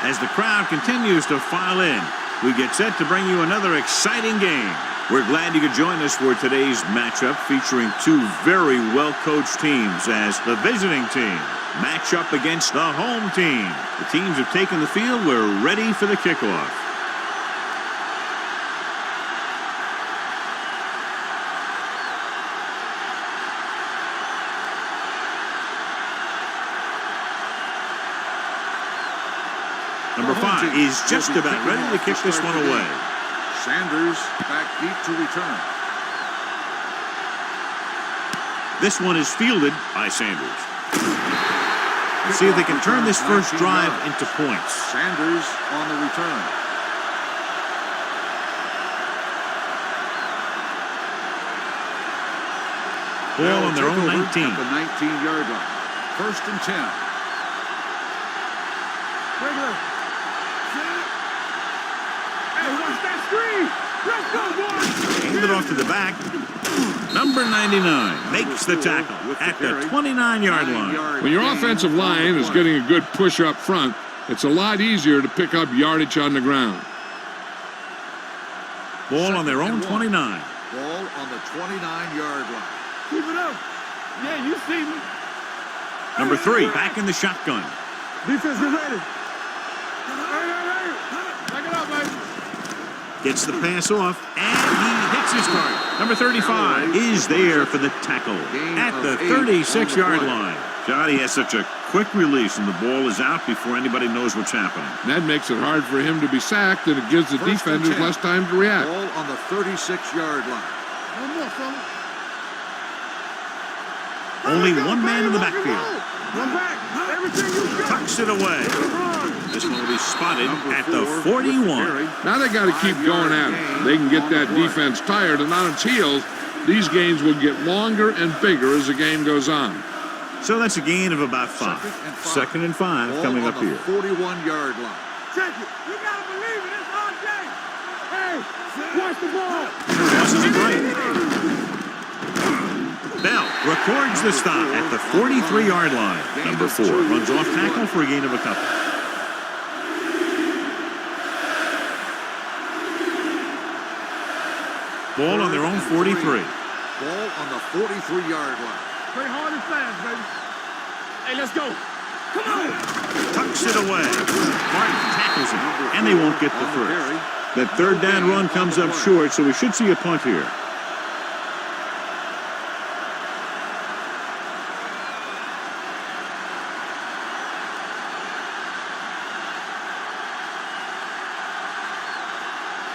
as the crowd continues to file in. We get set to bring you another exciting game. We're glad you could join us for today's matchup featuring two very well-coached teams as the visiting team match up against the home team. The teams have taken the field. We're ready for the kickoff. Number 5 is just about ready to kick this one away. Sanders back deep to return. This one is fielded by Sanders. Let's see if they can turn this first drive into points. Sanders on the return. Ball on their own 19. At the 19-yard line. 1st and 10. Regular. Hey, watch that screen. Let's go, boys. Hand it off to the back. Number 99 makes the tackle at the 29-yard line. When your offensive line is getting a good push up front, it's a lot easier to pick up yardage on the ground. Ball on their own 29. Ball on the 29-yard line. Keep it up. Yeah, you see me. Number 3 back in the shotgun. Defense, get ready. Back it up, baby. Gets the pass off, and he hits his target. Number 35 is there for the tackle at the 36-yard line. Johnny has such a quick release, and the ball is out before anybody knows what's happening. That makes it hard for him to be sacked, and it gives the defenders less time to react. Ball on the 36-yard line. One more, fella. Only one man in the backfield. Run back. Everything you got. Tucks it away. This one will be spotted at the 41. Now they got to keep going at it. They can get that defense tired and on its heels. These games will get longer and bigger as the game goes on. So that's a gain of about 5. 2nd and 5 coming up here. 41-yard line. Check it. You got to believe it. It's our game. Hey, watch the ball. Crosses the break. Bell records the stop at the 43-yard line. Number 4 runs off tackle for a gain of a couple. Ball on their own 43. Ball on the 43-yard line. Play hard and fast, baby. Hey, let's go. Come on. Tucks it away. Martin tackles him, and they won't get the first. That 3rd down run comes up short, so we should see a punt here.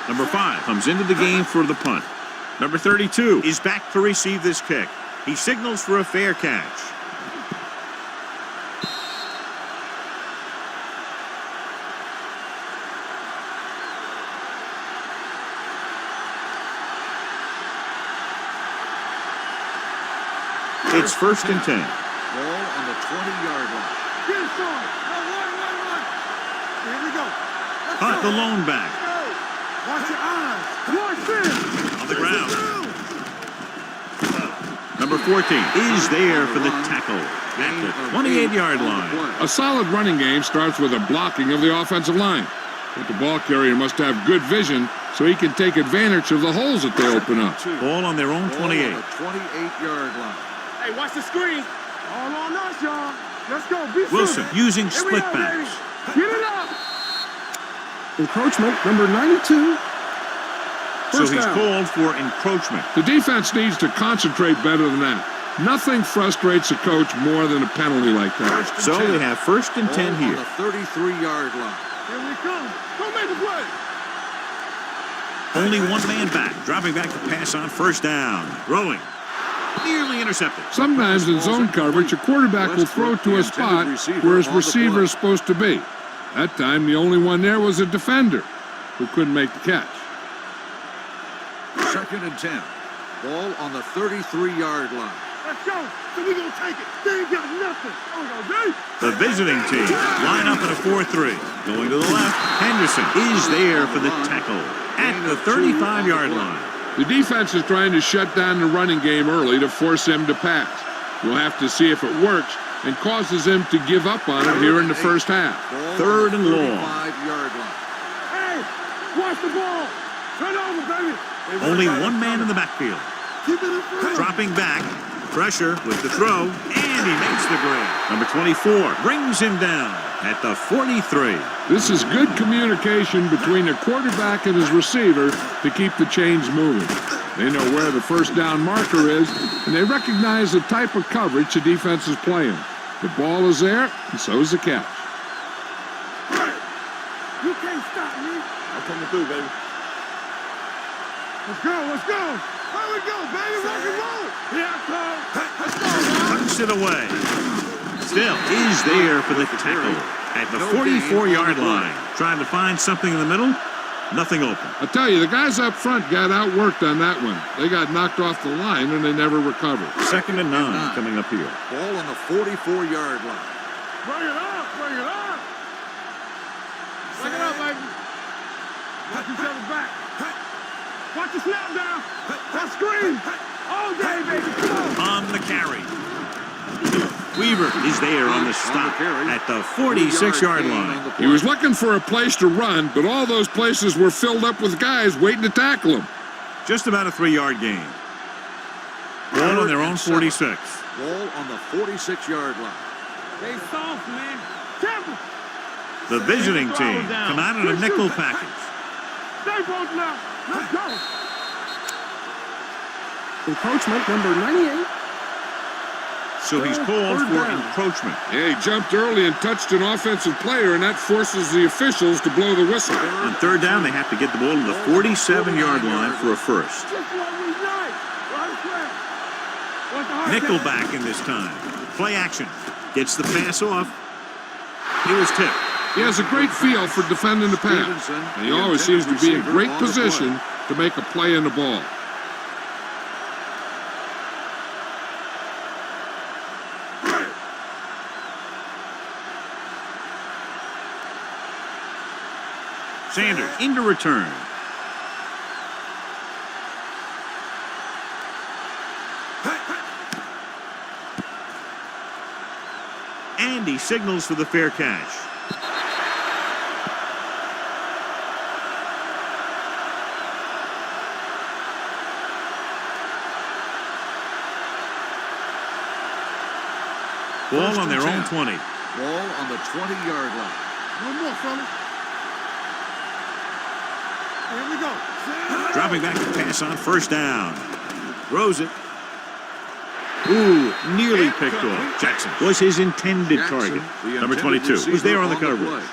Number 5 comes into the game for the punt. Number 32 is back to receive this kick. He signals for a fair catch. It's 1st and 10. Ball on the 20-yard line. Get it started. Run. Here we go. Let's Hunt go. the lone back. Watch your eyes. Watch this. On the ground. Number 14 is there for the tackle at the 28-yard line. A solid running game starts with a blocking of the offensive line. But the ball carrier must have good vision so he can take advantage of the holes that they open up. Ball on their own 28. Ball on the 28-yard line. Hey, watch the screen. All on us, y'all. Let's go. Be Wilson serious. using Here we split go, baby. backs. Get it up. Encroachment, number 92. So he's called for encroachment. The defense needs to concentrate better than that. Nothing frustrates a coach more than a penalty like that. So they have 1st and 10 Ball here. on the 33-yard line. Here we come. Go make the play. Only one man back, dropping back to pass on 1st down. Throwing. Nearly intercepted. Sometimes in zone coverage, a quarterback will throw to a spot where his receiver is supposed to be. That time, the only one there was a defender who couldn't make the catch. 2nd and 10. Ball on the 33-yard line. Let's go. So we're going to take it. They ain't got nothing. The visiting team line up in a 4-3. Going to the left, Henderson is there for the tackle at the 35-yard line. The defense is trying to shut down the running game early to force him to pass. We'll have to see if it works, and causes him to give up on it here in the first half. Third and long. 35-yard line. Hey, watch the ball. Turn over, baby. Only one man in the backfield. Keep it in front. Dropping back. Pressure with the throw. And he makes the grab. Number 24 brings him down at the 43. This is good communication between the quarterback and his receiver to keep the chains moving. They know where the first down marker is, and they recognize the type of coverage the defense is playing. The ball is there, and so is the catch. You can't stop me. I'm coming through, baby. Let's go, let's go. Here we go, baby. Rock and roll. Here I come. Let's go, now. Punts it away. Still is there for the tackle at the 44-yard line. Trying to find something in the middle. Nothing open. I tell you, the guys up front got outworked on that one. They got knocked off the line, and they never recovered. 2nd and 9 coming up here. Ball on the 44-yard line. Bring it up, bring it up. Bring it up, baby. Watch each other back. Watch the snap down. That screen. All day, baby. Come on. On the carry. Weaver is there on the stop at the 46-yard line. He was looking for a place to run, but all those places were filled up with guys waiting to tackle him. Just about a 3-yard gain. Ball on their own 46. Ball on the 46-yard line. Stay soft, man. Careful. The visiting team come out in a nickel package. Stay both now. Let's go. Encroachment number 98. So he's called for encroachment. Yeah, he jumped early and touched an offensive player, and that forces the officials to blow the whistle. On 3rd down, they have to get the ball to the 47-yard line for a first. Just what we like. Right square. What's the hard Nickelback in this time. Play action. Gets the pass off. He was tipped. He has a great feel for defending the pass, and he always seems to be in great position to make a play in the ball. Sanders into return. And he signals for the fair catch. Ball on their own 20. Ball on the 20-yard line. One more, fellas. Here we go. Dropping back to pass on 1st down. Throws it. Ooh, nearly picked off. Jackson was his intended target. Number 22 was there on the coverage.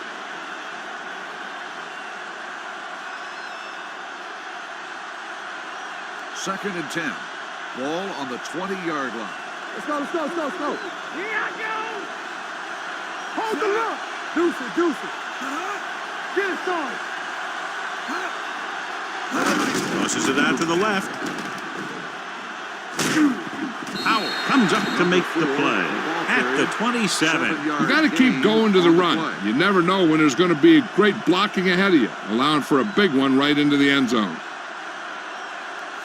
Second and 10. Ball on the 20-yard line. Let's go, let's go, let's go, let's go. Here I go. Hold the look. Deuce it, deuce it. Get it started. Tosses it out to the left. Howell comes up to make the play at the 27. You got to keep going to the run. You never know when there's going to be great blocking ahead of you, allowing for a big one right into the end zone.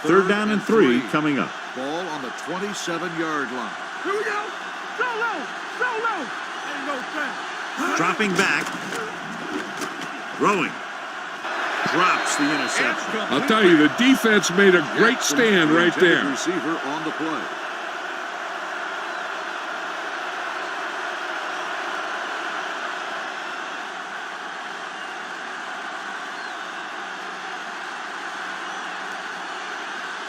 3rd down and 3 coming up. Ball on the 27-yard line. Here we go. So low. So low. Ain't no sense. Dropping back. Throwing. Drops the interception. I'll tell you, the defense made a great stand right there. Receiver on the play.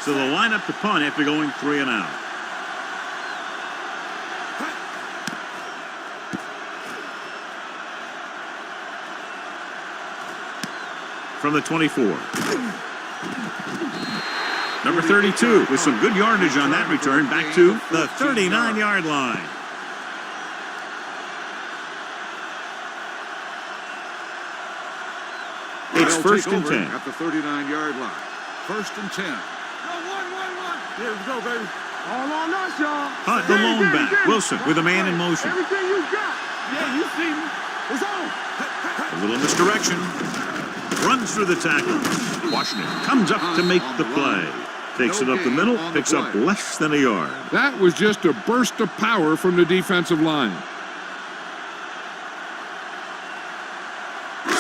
So they'll line up to punt after going 3 and out. From the 24. Number 32 with some good yardage on that return back to the 39-yard line. It's 1st and 10. At the 39-yard line. 1st and 10. Here we go, baby. All on us, y'all. Hunt the lone back. Wilson with a man in motion. Everything you got. Yeah, you see me. It's on. A little misdirection. Runs through the tackle. Washington comes up to make the play. Takes it up the middle, picks up less than a yard. That was just a burst of power from the defensive line.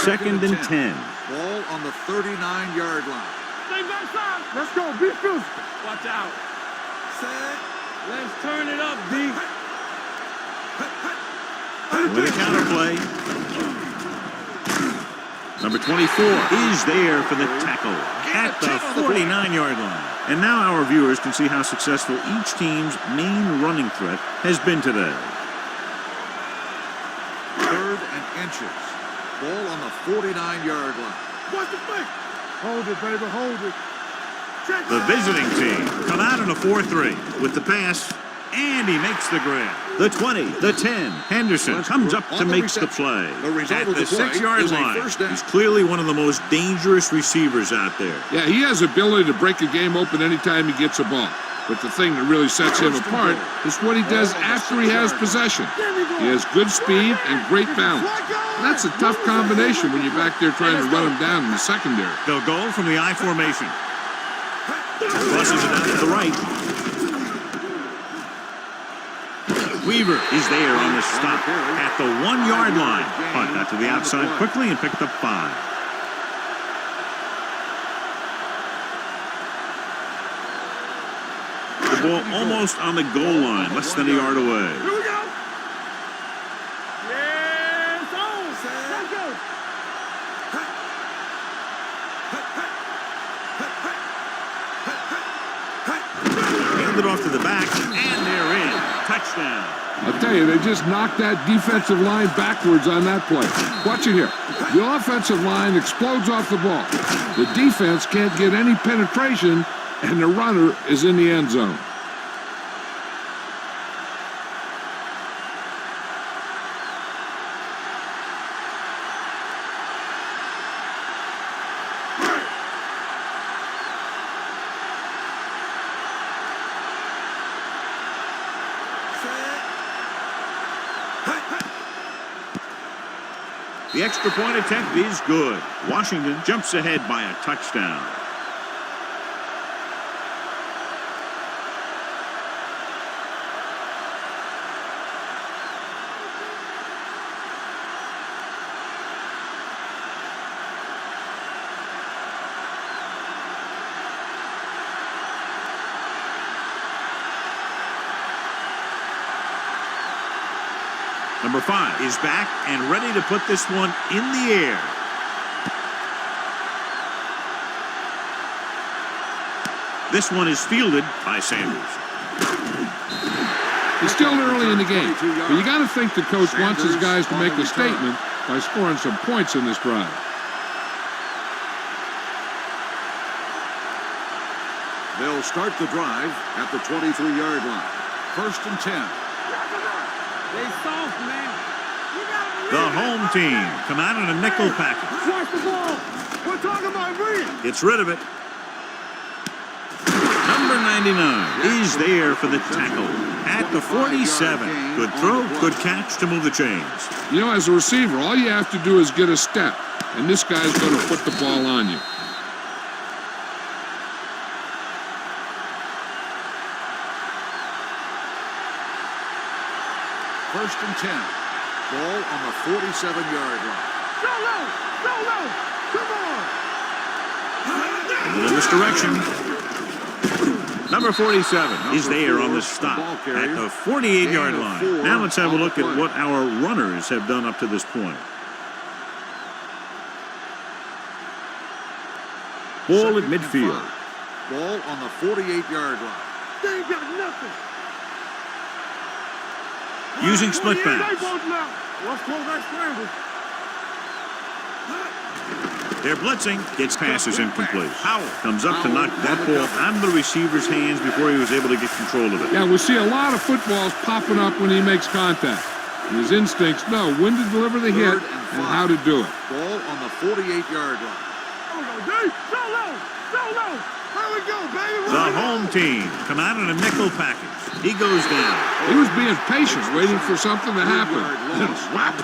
2nd and 10. Ball on the 39-yard line. Stay backside. Let's go. Be physical. Watch out. Set. Let's turn it up, D. With a counterplay. Number 24 is there for the tackle at the 49-yard line. And now our viewers can see how successful each team's main running threat has been today. 3rd and inches. Ball on the 49-yard line. Watch the fake. Hold it, baby. Hold it. Check The visiting team come out in a 4-3 with the pass, and he makes the grab. The 20, the 10. Henderson comes up to make the play. At the 6-yard line, he's clearly one of the most dangerous receivers out there. Yeah, he has the ability to break a game open anytime he gets a ball. But the thing that really sets him apart is what he does after he has possession. He has good speed and great balance. And that's a tough combination when you're back there trying to run him down in the secondary. They'll go from the I formation. Crosses it out to the right. Weaver is there on the stop at the 1-yard line. Punt got to the outside quickly and picked up 5. The ball almost on the goal line, less than a yard away. Here we go. Yes, on. Let's go. Handed off to the back, and they're in. Touchdown. I'll tell you, they just knocked that defensive line backwards on that play. Watch it here. The offensive line explodes off the ball. The defense can't get any penetration, and the runner is in the end zone. The extra point attempt is good. Washington jumps ahead by a touchdown. Number 5 is back and ready to put this one in the air. This one is fielded by Sanders. It's still early in the game, but you got to think the coach wants his guys to make a statement by scoring some points in this drive. They'll start the drive at the 23-yard line. 1st and 10. They soft, man. The home team come out in a nickel package. Watch the ball. We're talking about reading. Gets rid of it. Number 99 is there for the tackle at the 47. Good throw, good catch to move the chains. You know, as a receiver, all you have to do is get a step, and this guy's going to put the ball on you. First and 10. Ball on the 47-yard line. Go low. Go low. Come on. In this direction. Number 47 is there on the stop at the 48-yard line. Now let's have a look at what our runners have done up to this point. Ball at midfield. Ball on the 48-yard line. They ain't got nothing. Using split pass. Let's close that scramble. They're blitzing. Gets passes incomplete. Howell comes up to knock that ball out of the receiver's hands before he was able to get control of it. Yeah, we see a lot of footballs popping up when he makes contact. And his instincts know when to deliver the hit and how to do it. Ball on the 48-yard line. There we go, D. Go low. Go low. There we go, baby. The home team come out in a nickel package. He goes down. He was being patient, waiting for something to happen. Then whap.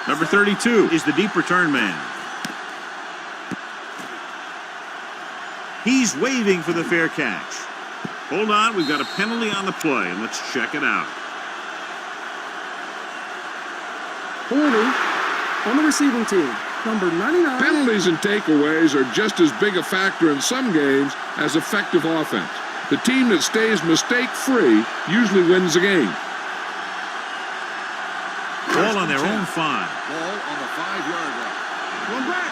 Number 32 is the deep return man. He's waving for the fair catch. Hold on, we've got a penalty on the play, and let's check it out. Holding on the receiving team. Number 99. Penalties and takeaways are just as big a factor in some games as effective offense. The team that stays mistake-free usually wins the game. Ball on their own 5. Ball on the 5-yard line. One back.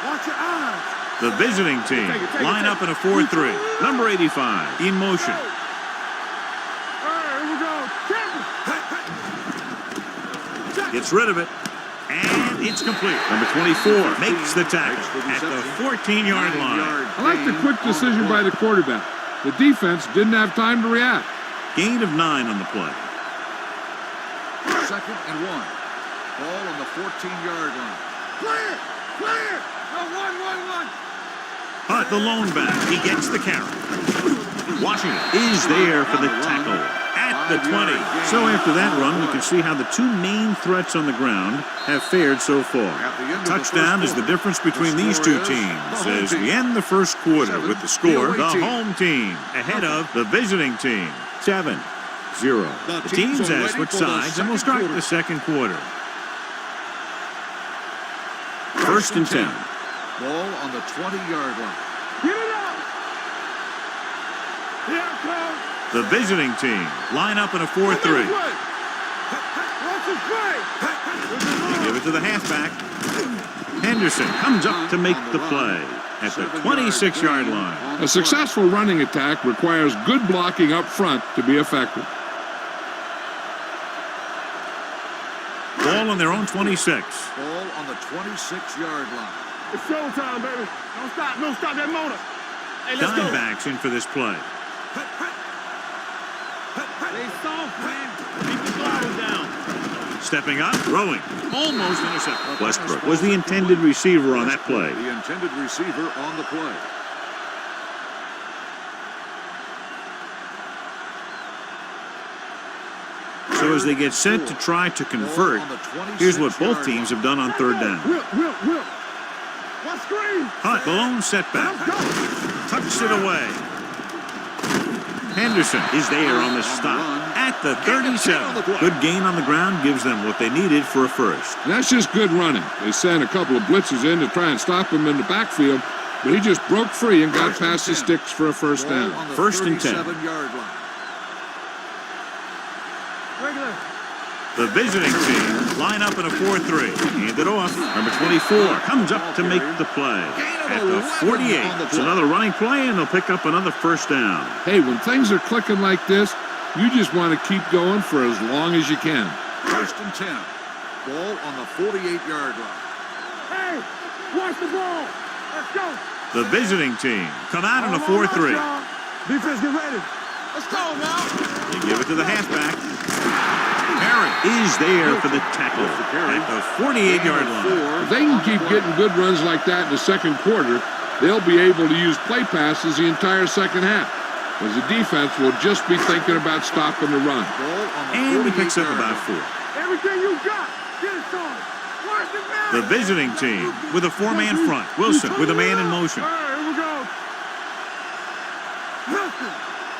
Watch your eyes. The visiting team line up in a 4-3. Number 85 in motion. All right, here we go. Gets rid of it. And it's complete. Number 24 makes the tackle at the 14-yard line. I like the quick decision by the quarterback. The defense didn't have time to react. Gain of 9 on the play. 2nd and 1. Ball on the 14-yard line. Clear. Clear. No, one. But the lone back, he gets the carry. Washington is there for the tackle at the 20. So after that run, we can see how the two main threats on the ground have fared so far. Touchdown is the difference between these two teams as we end the first quarter with the score. The home team ahead of the visiting team. 7-0. The teams have switched sides and we'll start the second quarter. 1st and 10. Ball on the 20-yard line. Get it up. Here it comes. The visiting team line up in a 4-3. Watch his play. They give it to the halfback. Henderson comes up to make the play at the 26-yard line. A successful running attack requires good blocking up front to be effective. Ball on their own 26. Ball on the 26-yard line. It's showtime, baby. Don't stop that motor. Hey, let's go. Dimebacks in for this play. They soft, man. Keep the throttle down. Stepping up, throwing, almost intercepted. Westbrook was the intended receiver on that play. The intended receiver on the play. So as they get set to try to convert, here's what both teams have done on 3rd down. Whip. What screen? Hunt, the lone setback. Tucks it away. Henderson is there on the stop at the 37. Good gain on the ground gives them what they needed for a first. And that's just good running. They sent a couple of blitzes in to try and stop him in the backfield, but he just broke free and got past the sticks for a first down. 1st and 10. Regular. The visiting team line up in a 4-3. Hand it off. Number 24 comes up to make the play at the 48. It's another running play, and they'll pick up another first down. Hey, when things are clicking like this, you just want to keep going for as long as you can. 1st and 10. Ball on the 48-yard line. Hey, watch the ball. Let's go. The visiting team come out in a 4-3. Defense, get ready. Let's go now. They give it to the halfback. Perry is there for the tackle at the 48-yard line. If they can keep getting good runs like that in the second quarter, they'll be able to use play passes the entire second half, as the defense will just be thinking about stopping the run. And he picks up about 4. Everything you got, get it started. Watch the man. The visiting team with a 4-man front. Wilson with a man in motion. All right, here we go. Nothing.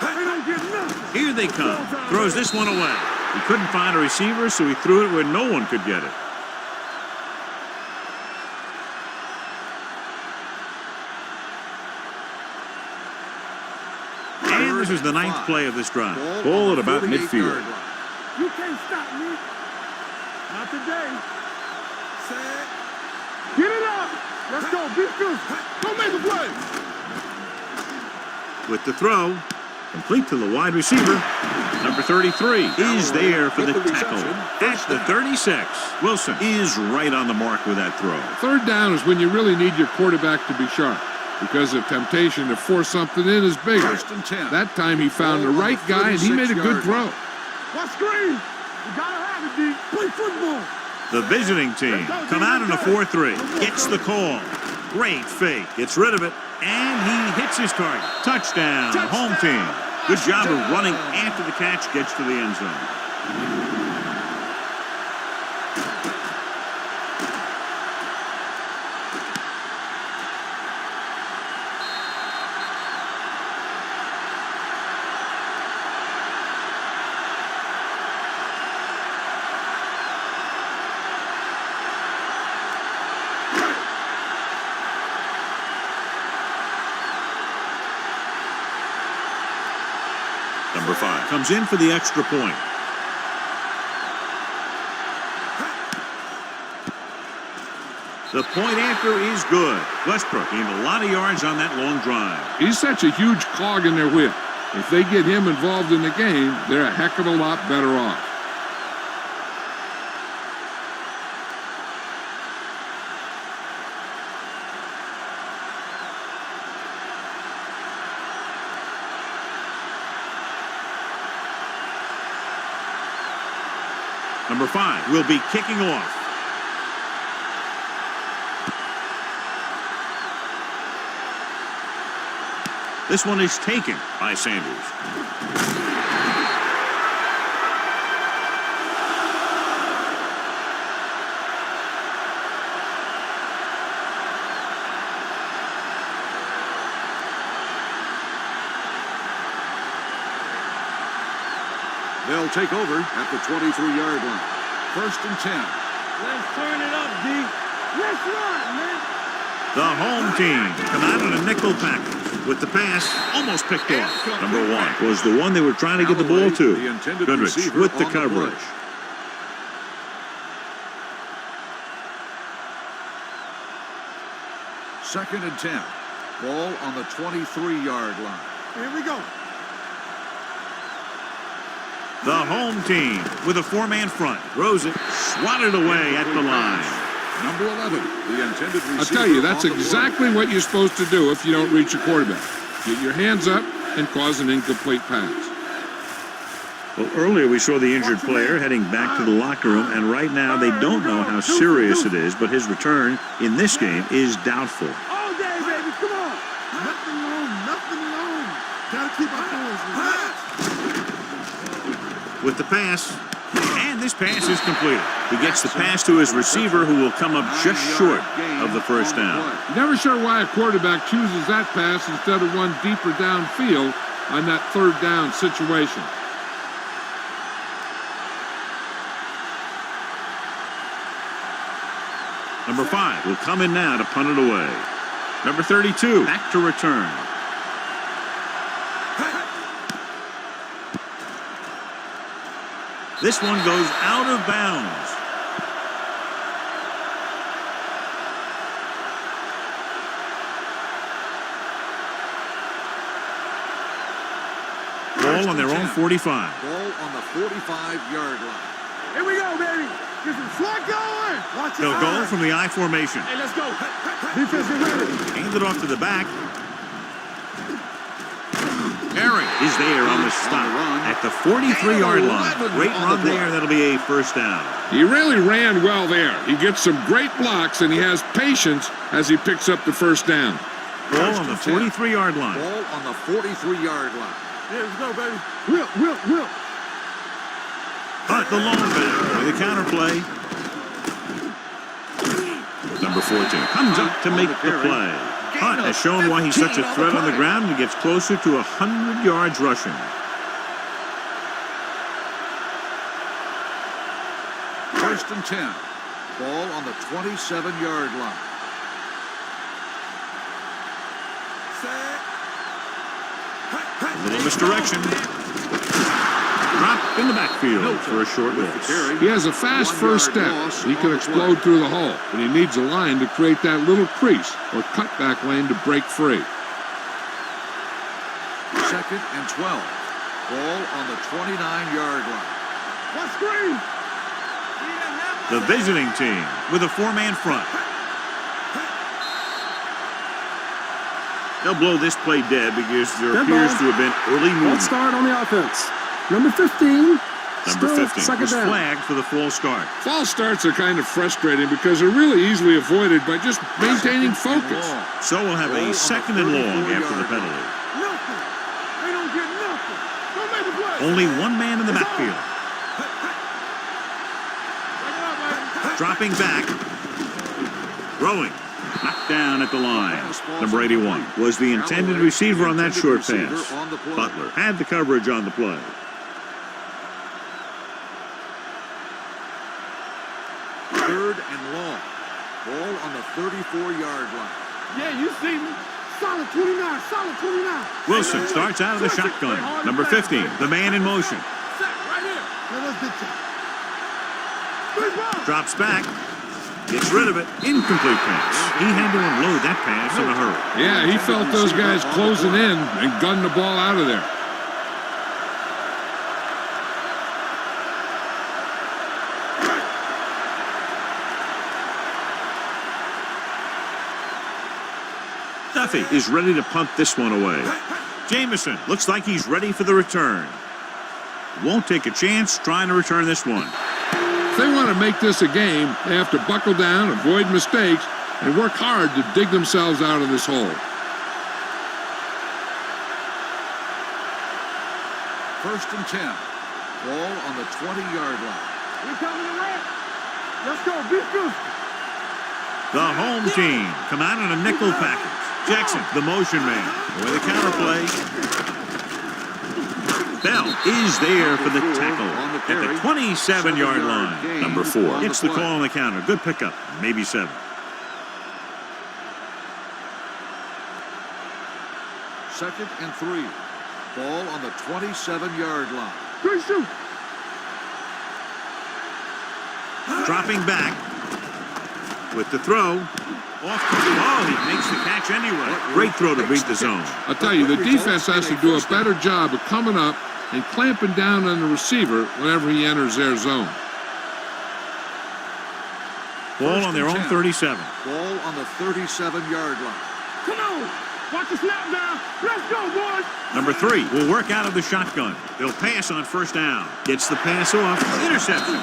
They don't get nothing. Here they come. Throws this one away. He couldn't find a receiver, so he threw it where no one could get it. And this is the 9th play of this drive. Ball at about midfield. You can't stop me. Not today. Set. Get it up. Let's go. Be good. Go make a play. With the throw, complete to the wide receiver. Number 33 is there for the tackle at the 36. Wilson is right on the mark with that throw. 3rd down is when you really need your quarterback to be sharp, because the temptation to force something in is bigger. 1st and 10. That time he found the right guy and he made a good throw. What screen? You gotta have it, D. Play football. The visiting team come out in a 4-3. Gets the call. Great fake. Gets rid of it. And he hits his target. Touchdown, home team. Good job of running after the catch gets to the end zone. Number 5 comes in for the extra point. The point after is good. Westbrook gained a lot of yards on that long drive. He's such a huge cog in their wheel. If they get him involved in the game, they're a heck of a lot better off. Number 5 will be kicking off. This one is taken by Sanders. They'll take over at the 23-yard line. 1st and 10. Let's turn it up, D. Let's run, man. The home team come out in a nickel package with the pass almost picked off. Number 1 was the one they were trying to get the ball to. Goodrich with the coverage. Second and 10. Ball on the 23-yard line. Here we go. The home team with a 4-man front. Throws it, swatted away at the line. Number 11, the intended receiver. I'll tell you, that's on the exactly what you're supposed to do if you don't reach a quarterback. Get your hands up and cause an incomplete pass. Well, earlier we saw the injured player heading back to the locker room, and right now they don't know how serious it is, but his return in this game is doubtful. All day, baby. Come on. Nothing long. Nothing long. Gotta keep our points. With the pass, and this pass is completed. He gets the pass to his receiver, who will come up just short of the first down. Never sure why a quarterback chooses that pass instead of one deeper downfield on that 3rd down situation. Number 5 will come in now to punt it away. Number 32 back to return. This one goes out of bounds. Ball on their own 45. Ball on the 45-yard line. Here we go, baby. Get some slack going. Watch it. They'll go from the I formation. Hey, let's go. Defense, get ready. Hand it off to the back. Perry is there on the stop at the 43-yard line. Great run there. That'll be a first down. He really ran well there. He gets some great blocks, and he has patience as he picks up the first down. Ball on the 43-yard line. Ball on the 43-yard line. Here we go, baby. Will. Hunt the long back with a counterplay. Number 14 comes up to make the play. Hunt has shown why he's such a threat on the ground and gets closer to 100 yards rushing. First and 10. Ball on the 27-yard line. A little misdirection. Drop in the backfield for a short loss. He has a fast first step. He can explode through the hole, but he needs a line to create that little crease or cutback lane to break free. Second and 12. Ball on the 29-yard line. What screen? The visiting team with a 4-man front. They'll blow this play dead because there appears to have been early movement. Let's start on the offense. Number 15. Number 15 second was down. flagged for the false start. False starts are kind of frustrating because they're really easily avoided by just maintaining focus. So we'll have a second and long after the penalty. Nothing. They don't get nothing. Don't make a play. Only one man in the backfield. Bring it up, baby. Dropping back. Throwing. Knocked down at the line. Number 81 was the intended receiver on that short pass. Butler had the coverage on the play. Third and long. Ball on the 34-yard line. Yeah, you see me. Solid 29, solid 29. Wilson starts out of the shotgun. Number 15, the man in motion. Set right here. Now let's get you. Big ball. Drops back. Gets rid of it. Incomplete pass. He had to unload that pass in a hurry. Yeah, he felt those guys closing in and gunned the ball out of there. Duffy is ready to punt this one away. Jamison looks like he's ready for the return. Won't take a chance trying to return this one. If they want to make this a game, they have to buckle down, avoid mistakes, and work hard to dig themselves out of this hole. First and 10. Ball on the 20-yard line. We coming to red. Let's go. Beat Goose. The home team come out in a nickel package. Jackson, the motion man, with a counter play. Bell is there for the tackle at the 27-yard line. Number 4 gets the call on the counter. Good pickup, maybe 7. Second and 3. Ball on the 27-yard line. Good shoot. Dropping back with the throw. Off to the ball, he makes the catch anyway. Great throw to beat the zone. I'll tell you, the defense has to do a better job of coming up and clamping down on the receiver whenever he enters their zone. Ball on their own 37. Ball on the 37-yard line. Come on. Watch the snap down. Let's go, boys. Number 3 will work out of the shotgun. They'll pass on first down. Gets the pass off. Interception.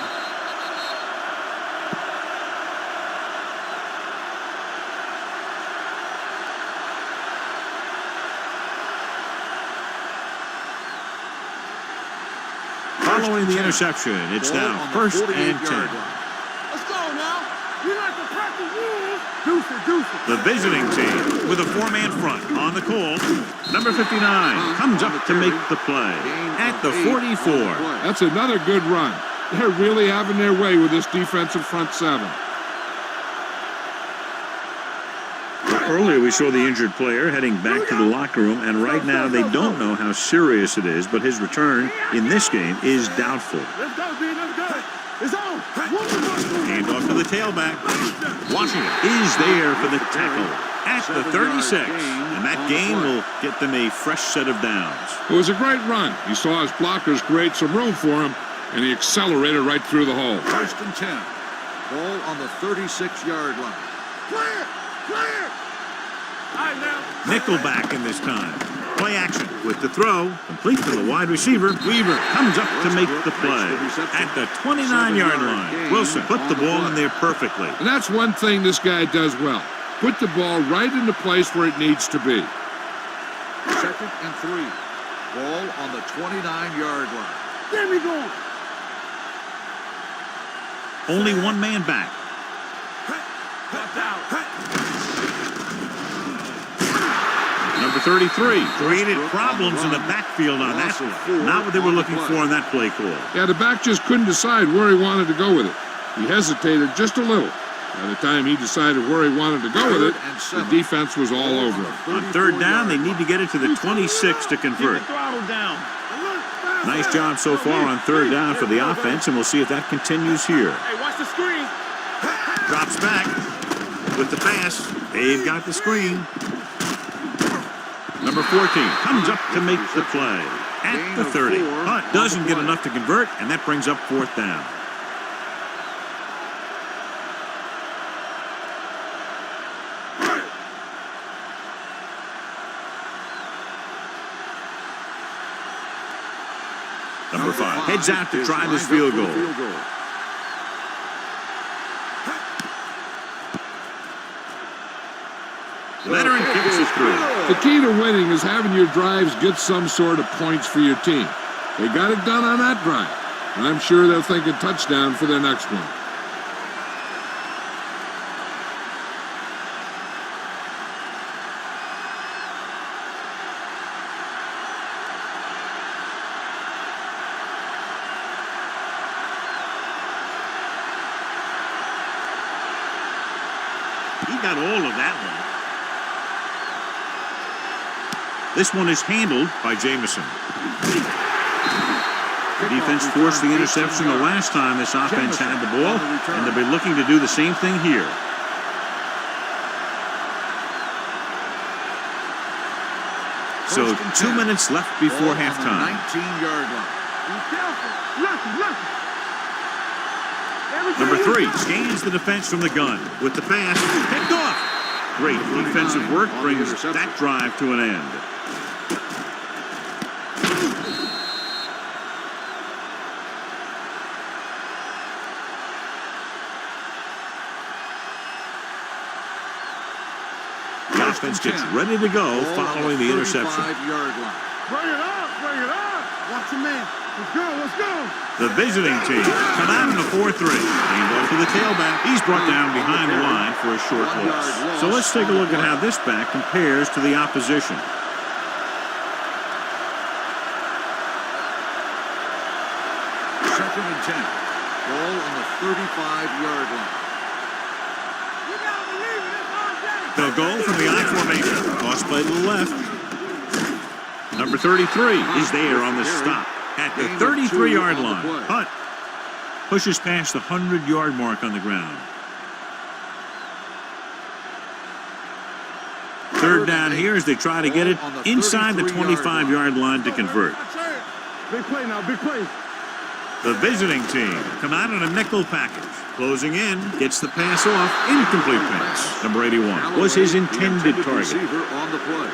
Following the interception, it's now first and 10. Let's go now. We like to practice rules. Deuce. The visiting team with a 4-man front on the call. Number 59 comes up to make the play at the 44. That's another good run. They're really having their way with this defensive front 7. Earlier we saw the injured player heading back to the locker room, and right now they don't know how serious it is, but his return in this game is doubtful. Let's go, B. Let's go. It's on. Hand off to the tailback. Washington is there for the tackle at the 36, and that gain will get them a fresh set of downs. It was a great run. He saw his blockers create some room for him, and he accelerated right through the hole. First and 10. Ball on the 36-yard line. Clear. All right, now. Nickelback in this time. Play action with the throw, complete to the wide receiver. Weaver comes up to make the play at the 29-yard line. Wilson put the ball in there perfectly. And that's one thing this guy does well. Put the ball right in the place where it needs to be. Second and 3. Ball on the 29-yard line. There we go. Only one man back. Number 33 created problems in the backfield on that one. Not what they were looking for in that play call. Yeah, the back just couldn't decide where he wanted to go with it. He hesitated just a little. By the time he decided where he wanted to go with it, the defense was all over him. On third down, they need to get it to the 26 to convert. Nice job so far on third down for the offense, and we'll see if that continues here. Hey, watch the screen. Drops back with the pass. They've got the screen. Number 14 comes up to make the play at the 30. But doesn't get enough to convert, and that brings up fourth down. Number 5 heads out to try this field goal. Veteran kicks it through. The key to winning is having your drives get some sort of points for your team. They got it done on that drive, and I'm sure they're thinking touchdown for their next one. He got all of that one. This one is handled by Jamison. The defense forced the interception the last time this offense had the ball, and they'll be looking to do the same thing here. So 2 minutes left before halftime. 19-yard line. Be careful. Lucky. Number 3 scans the defense from the gun with the pass picked off. Great defensive work brings that drive to an end. The offense gets ready to go following the interception. 35-yard line. Bring it up. Watch your man. Let's go. The visiting team come out in a 4-3. Handoff to the tailback. He's brought down behind the line for a short loss. So let's take a look at how this back compares to the opposition. Second and 10. Ball on the 35-yard line. You gotta believe it. It's our day. They'll go from the I formation. Toss play to the left. Number 33 is there on the stop at the 33-yard line. Hunt pushes past the 100-yard mark on the ground. Third down here as they try to get it inside the 25-yard line to convert. Big play now. Big play. The visiting team come out in a nickel package. Closing in, gets the pass off. Incomplete pass. Number 81 was his intended target. Receiver on the play.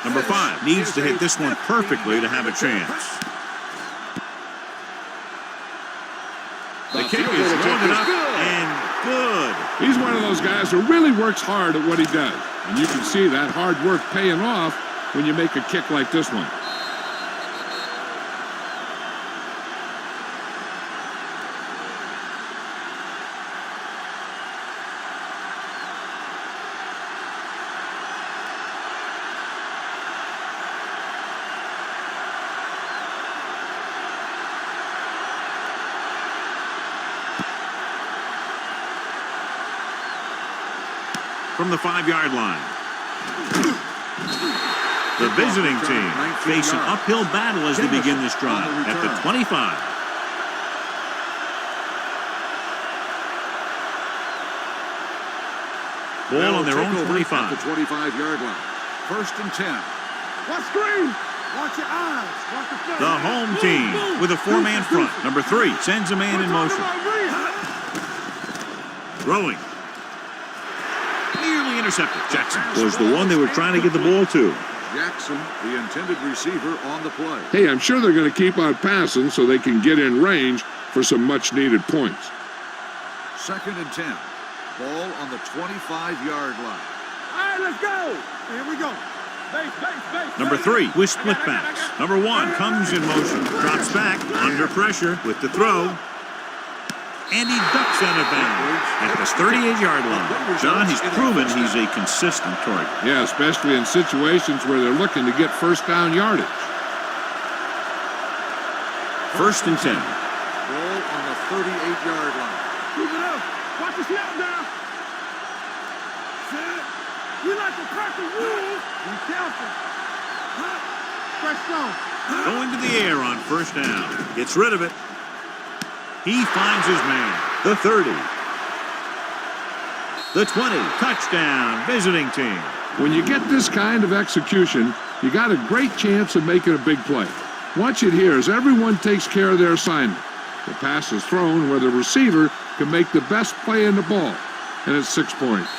Number 5 needs to hit this one perfectly to have a chance. The kick is long enough and good. He's one of those guys who really works hard at what he does. And you can see that hard work paying off when you make a kick like this one. From the 5-yard line. The visiting team face an uphill battle as they begin this drive at the 25. Ball on their own 25. The 25-yard line. First and 10. Watch screen. Watch your eyes. Watch the play. The home team with a 4-man front. Number 3 sends a man in motion. Throwing. Nearly intercepted. Jackson was the one they were trying to get the ball to. Jackson, the intended receiver on the play. Hey, I'm sure they're going to keep on passing so they can get in range for some much-needed points. Second and 10. Ball on the 25-yard line. All right, let's go. Here we go. Base. Number 3 with split backs. Number 1 comes in motion. Drops back under pressure with the throw. And he ducks out of bounds at the 38-yard line. John, he's proven he's a consistent target. Yeah, especially in situations where they're looking to get first down yardage. First and 10. Ball on the 38-yard line. Keep it up. Watch the snap down. Set. You like to crack the rules. Be careful. Fresh stone. Going to the air on first down. Gets rid of it. He finds his man. The 30. The 20. Touchdown. Visiting team. When you get this kind of execution, you got a great chance of making a big play. Watch it here as everyone takes care of their assignment. The pass is thrown where the receiver can make the best play in the ball. And it's 6 points.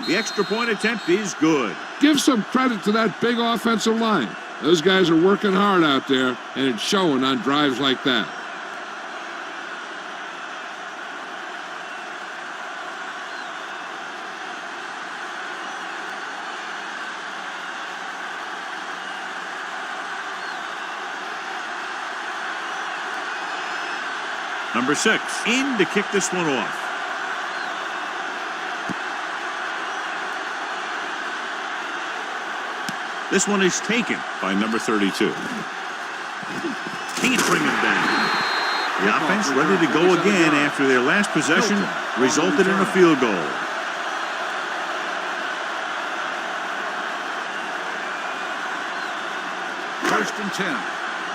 The extra point attempt is good. Give some credit to that big offensive line. Those guys are working hard out there, and it's showing on drives like that. Number 6 in to kick this one off. This one is taken by number 32. Can't bring him down. The offense ready to go again after their last possession resulted in a field goal. First and 10.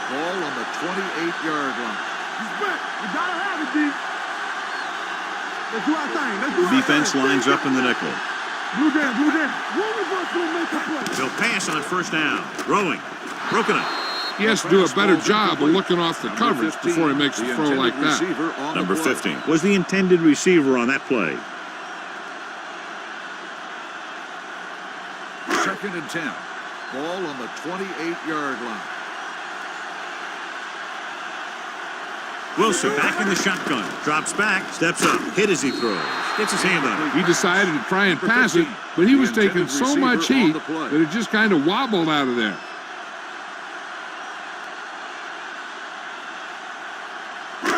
Ball on the 28-yard line. He's back. You gotta have it, D. Let's do our thing. Let's do our Defense thing. lines up in the nickel. Blue down, blue down. One of us will make a play. They'll pass on first down. Throwing. Broken up. He has to do a better job of looking off the coverage before he makes a throw like that. Number 15 was the intended receiver on that play. Second and 10. Ball on the 28-yard line. Wilson back in the shotgun. Drops back. Steps up. Hit as he throws. Gets his hand on it. He decided to try and pass it, but he was taking so much heat that it just kind of wobbled out of there.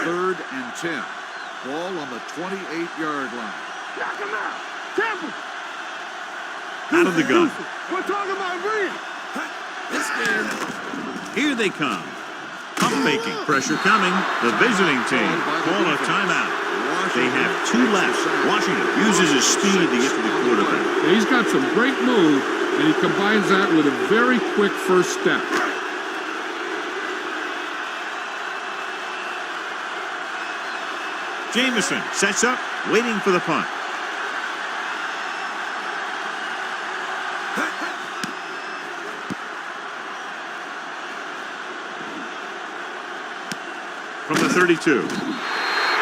Third and 10. Ball on the 28-yard line. Check him out. Temple. Out of the gun. We're talking about Green. Here they come. Pump faking. Pressure coming. The visiting team call a timeout. They have 2 left. Washington uses his speed to get to the quarterback. Yeah, he's got some great move, and he combines that with a very quick first step. Jameson sets up, waiting for the punt. From the 32.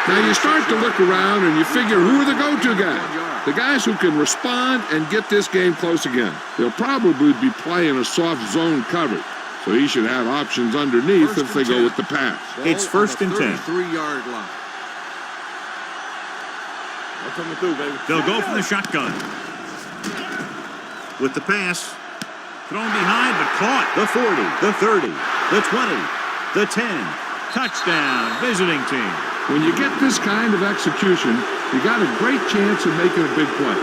Now you start to look around and you figure, who are the go-to guys? The guys who can respond and get this game close again. They'll probably be playing a soft zone coverage, so he should have options underneath if they go with the pass. It's first and 10. 33-yard line. Coming through, baby. They'll go from the shotgun. With the pass. Thrown behind, but caught. The 40, the 30, the 20, the 10. Touchdown, visiting team. When you get this kind of execution, you got a great chance of making a big play.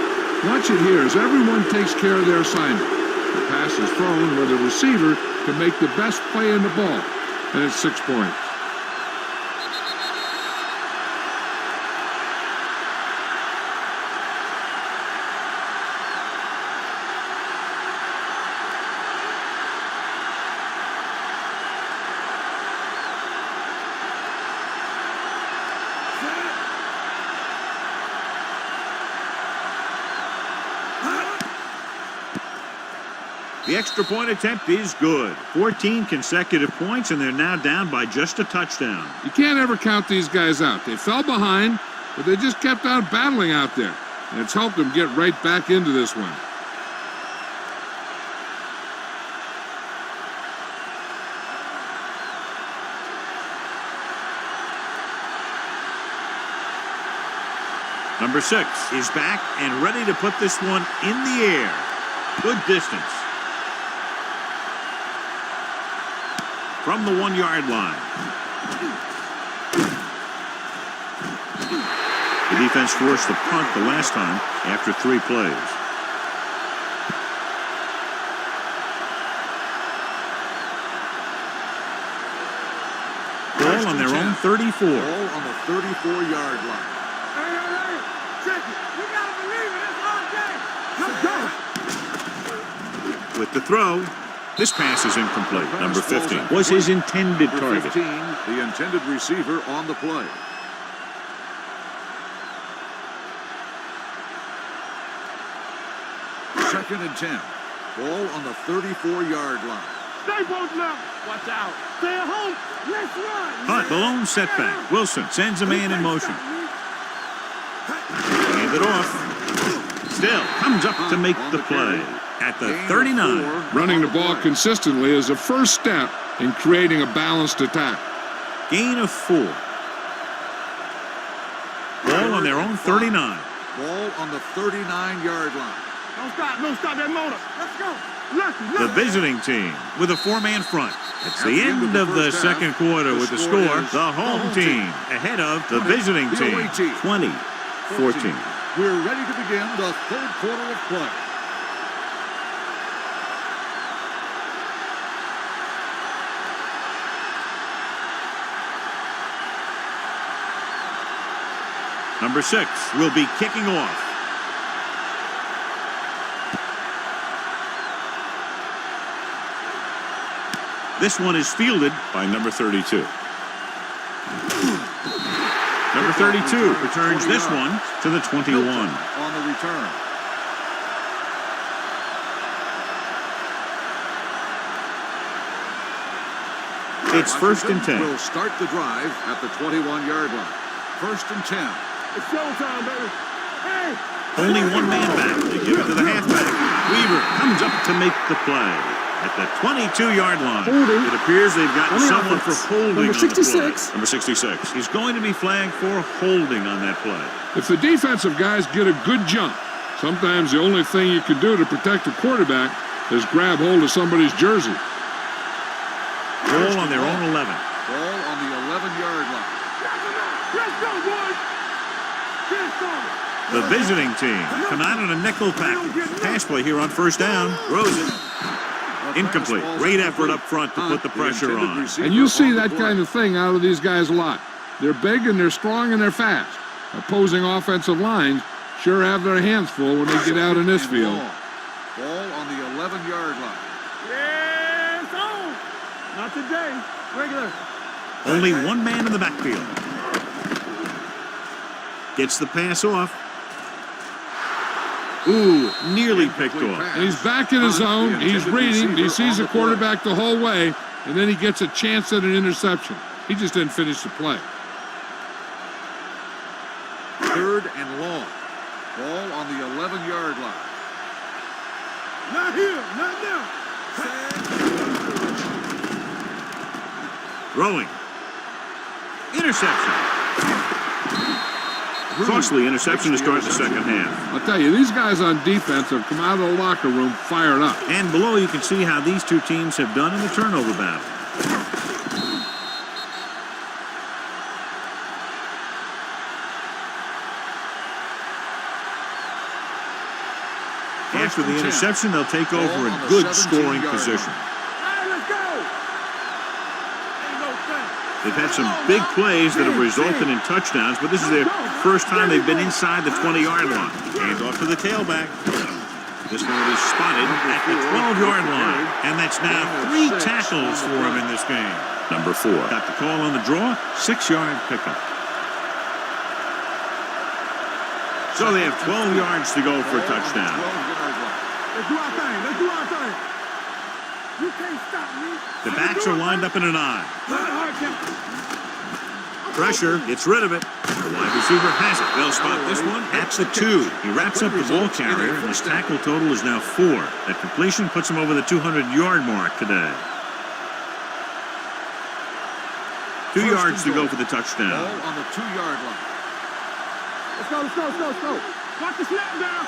Watch it here as everyone takes care of their assignment. The pass is thrown where the receiver can make the best play in the ball, and it's 6 points. The extra point attempt is good. 14 consecutive points, and they're now down by just a touchdown. You can't ever count these guys out. They fell behind, but they just kept on battling out there. And it's helped them get right back into this one. Number 6 is back and ready to put this one in the air. Good distance. From the 1-yard line. The defense forced the punt the last time after 3 plays. Ball on their own 34. Ball on the 34-yard line. Hey, check it. You gotta believe it. It's our game. Let's go. With the throw. This pass is incomplete. Number 15 was his intended target. 15, the intended receiver on the play. Second and 10. Ball on the 34-yard line. Stay both now. Watch out. Stay at home. Let's run. Punt, the lone setback. Wilson sends a man in motion. Hand it off. Still comes up to make the play. At the 39. Running the ball consistently is a first step in creating a balanced attack. Gain of 4. Ball on their own 39. Ball on the 39-yard line. Don't stop that motor. Let's go. The visiting team with a four-man front. It's the end of the second quarter with the score. The home team ahead of the visiting team, 20-14. We're ready to begin the third quarter of play. Number 6 will be kicking off. This one is fielded by number 32. Number 32 returns this one to the 21. On the return. It's first and 10. Will start the drive at the 21-yard line. First and 10. It's showtime, baby. Hey! Only one man back. They give it to the halfback. Weaver comes up to make the play at the 22-yard line. Holding. It appears they've gotten On the someone for offense. holding Number on the play. 66. Number 66. He's going to be flagged for holding on that play. If the defensive guys get a good jump, sometimes the only thing you can do to protect a quarterback is grab hold of somebody's jersey. Goal on their own 11. Ball on the 11-yard line. Let's go, boys! Let's go! The visiting team come out in a nickel package. Pass play here on first down. Throws it. Incomplete. Great effort up front to put the pressure on. And you see that kind of thing out of these guys a lot. They're big and they're strong and they're fast. Opposing offensive lines sure have their hands full when they get out in this field. Ball on the 11-yard line. Yes, oh! Not today. Regular. Only one man in the backfield. Gets the pass off. Ooh, nearly picked off. And he's back in his zone. He's reading. He sees the quarterback the whole way, and then he gets a chance at an interception. He just didn't finish the play. Third and long. Ball on the 11-yard line. Not here. Not now. Throwing. Interception. Costly interception to start the second half. I'll tell you, these guys on defense have come out of the locker room fired up. And below you can see how these two teams have done in the turnover battle. After the interception, they'll take over a good scoring position. Hey, let's go! Ain't no thing. They've had some big plays that have resulted in touchdowns, but this is their first time they've been inside the 20-yard line. Hand off to the tailback. This one will be spotted at the 12-yard line. And that's now 3 tackles for him in this game. Number 4. Got the call on the draw, 6-yard pickup. So they have 12 yards to go for a touchdown. Let's do our thing. Let's do our thing. You can't stop me. The backs are lined up in an I. Pressure, gets rid of it. The wide receiver has it. They'll spot this one at the 2. He wraps up the ball carrier, and his tackle total is now 4. That completion puts him over the 200-yard mark today. 2 yards to go for the touchdown. Ball on the 2-yard line. Let's go, let's go, let's go, let's go. Watch the snap down.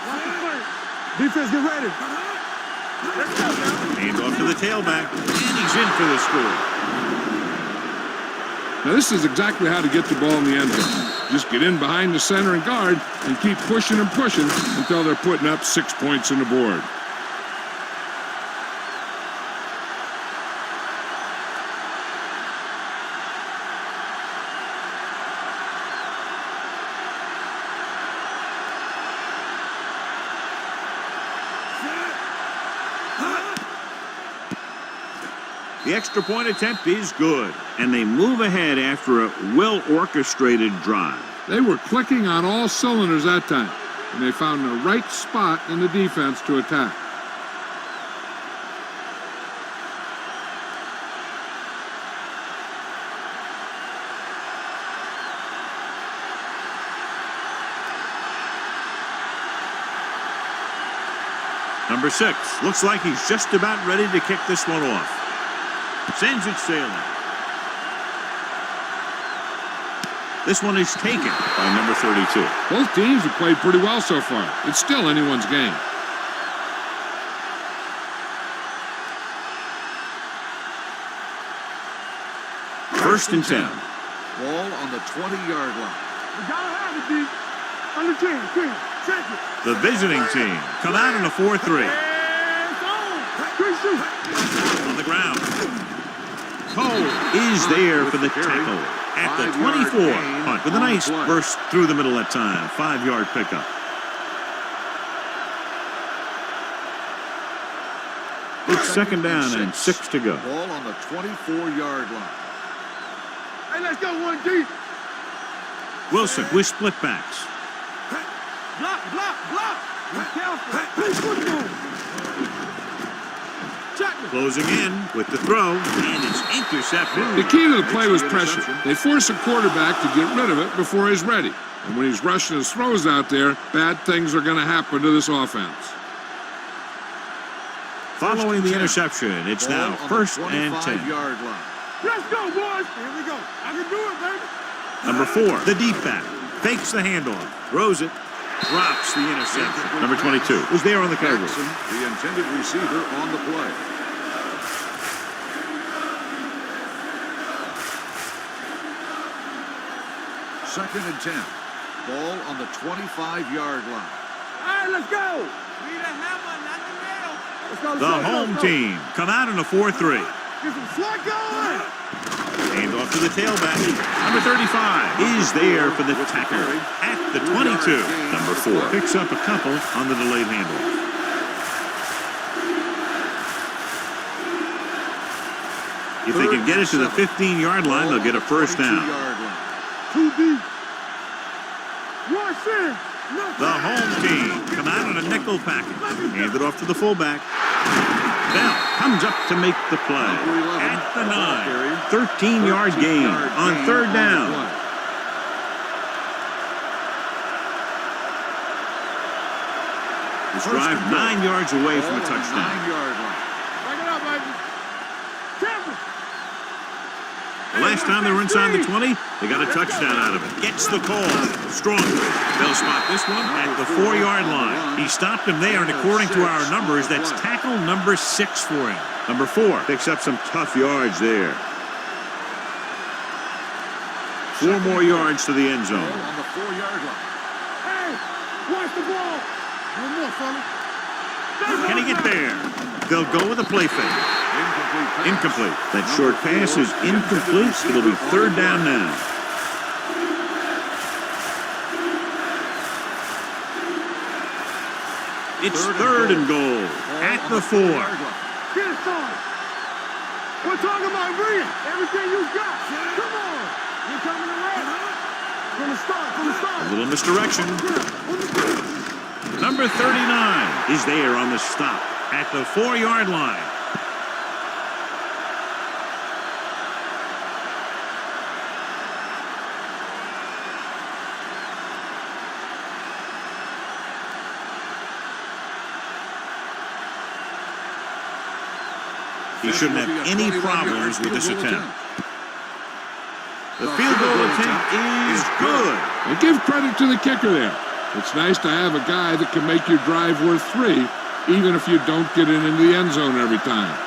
Watch the play. Defense, get ready. Let's go now. Hand off to the tailback, and he's in for the score. Now, this is exactly how to get the ball in the end zone. Just get in behind the center and guard and keep pushing and pushing until they're putting up 6 points on the board. The extra point attempt is good, and they move ahead after a well-orchestrated drive. They were clicking on all cylinders that time, and they found the right spot in the defense to attack. Number 6 looks like he's just about ready to kick this one off. Sends it sailing. This one is taken by number 32. Both teams have played pretty well so far. It's still anyone's game. First and 10. Ball on the 20-yard line. We gotta have it, D. Under 10. Check it. The visiting team come out in a 4-3. And on. Good shoot. On the ground. Cole is there for the tackle at the 24. Punt with a nice burst through the middle that time. 5-yard pickup. It's second down and 6 to go. Ball on the 24-yard line. Hey, let's go 1D. Wilson with split backs. Block. Be careful. Play football. Check it. Closing in with the throw, and it's intercepted. The key to the play was pressure. They force a quarterback to get rid of it before he's ready. And when he's rushing his throws out there, bad things are going to happen to this offense. Following the interception, it's now first and 10. Yard line. Let's go, boys. Here we go. I can do it, baby. Number 4, the deep back. Fakes the handoff. Throws it. Drops the interception. Number 22 was there on the coverage. Jackson, the intended receiver on the play. Second and 10. Ball on the 25-yard line. All right, let's go. Need a hammer, not the nail. Let's go. The home team come out in a 4-3. Get some slack going. Hand off to the tailback. Number 35 is there for the tackle at the 22. Number 4 picks up a couple on the delayed handoff. If they can get it to the 15-yard line, they'll get a first down. 2 deep. 1 sin. The home team come out in a nickel package. Hand it off to the fullback. Bell comes up to make the play at the 9. 13-yard gain on third down. This drive 9 yards away from a touchdown. 9-yard line. Back it up, baby. Careful. The last time they were inside the 20, they got a touchdown out of it. Gets the call. Strong. They'll spot this one at the 4-yard line. He stopped him there, and according to our numbers, that's tackle number 6 for him. Number 4 picks up some tough yards there. 4 more yards to the end zone. On the 4-yard line. Hey, watch the ball. One more, fella. Can he get there? They'll go with a play fake. Incomplete. That short pass is incomplete. It'll be third down now. It's third and goal at the 4. Get it started. We're talking about bringing everything you got. Come on. You're coming around. From the start. A little misdirection. Number 39 is there on the stop at the 4-yard line. He shouldn't have any problems with this attempt. The field goal attempt is good. And give credit to the kicker there. It's nice to have a guy that can make your drive worth 3, even if you don't get it into the end zone every time.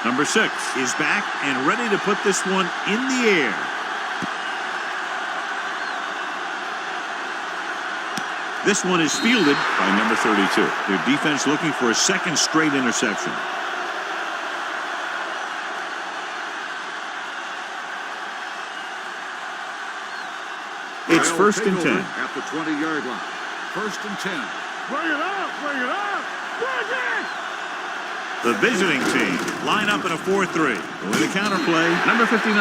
Number 6 is back and ready to put this one in the air. This one is fielded by number 32. Their defense looking for a second straight interception. It's first and 10. At the 20-yard line. First and 10. Bring it up. Bring it. The visiting team line up in a 4-3. With a counter play, number 59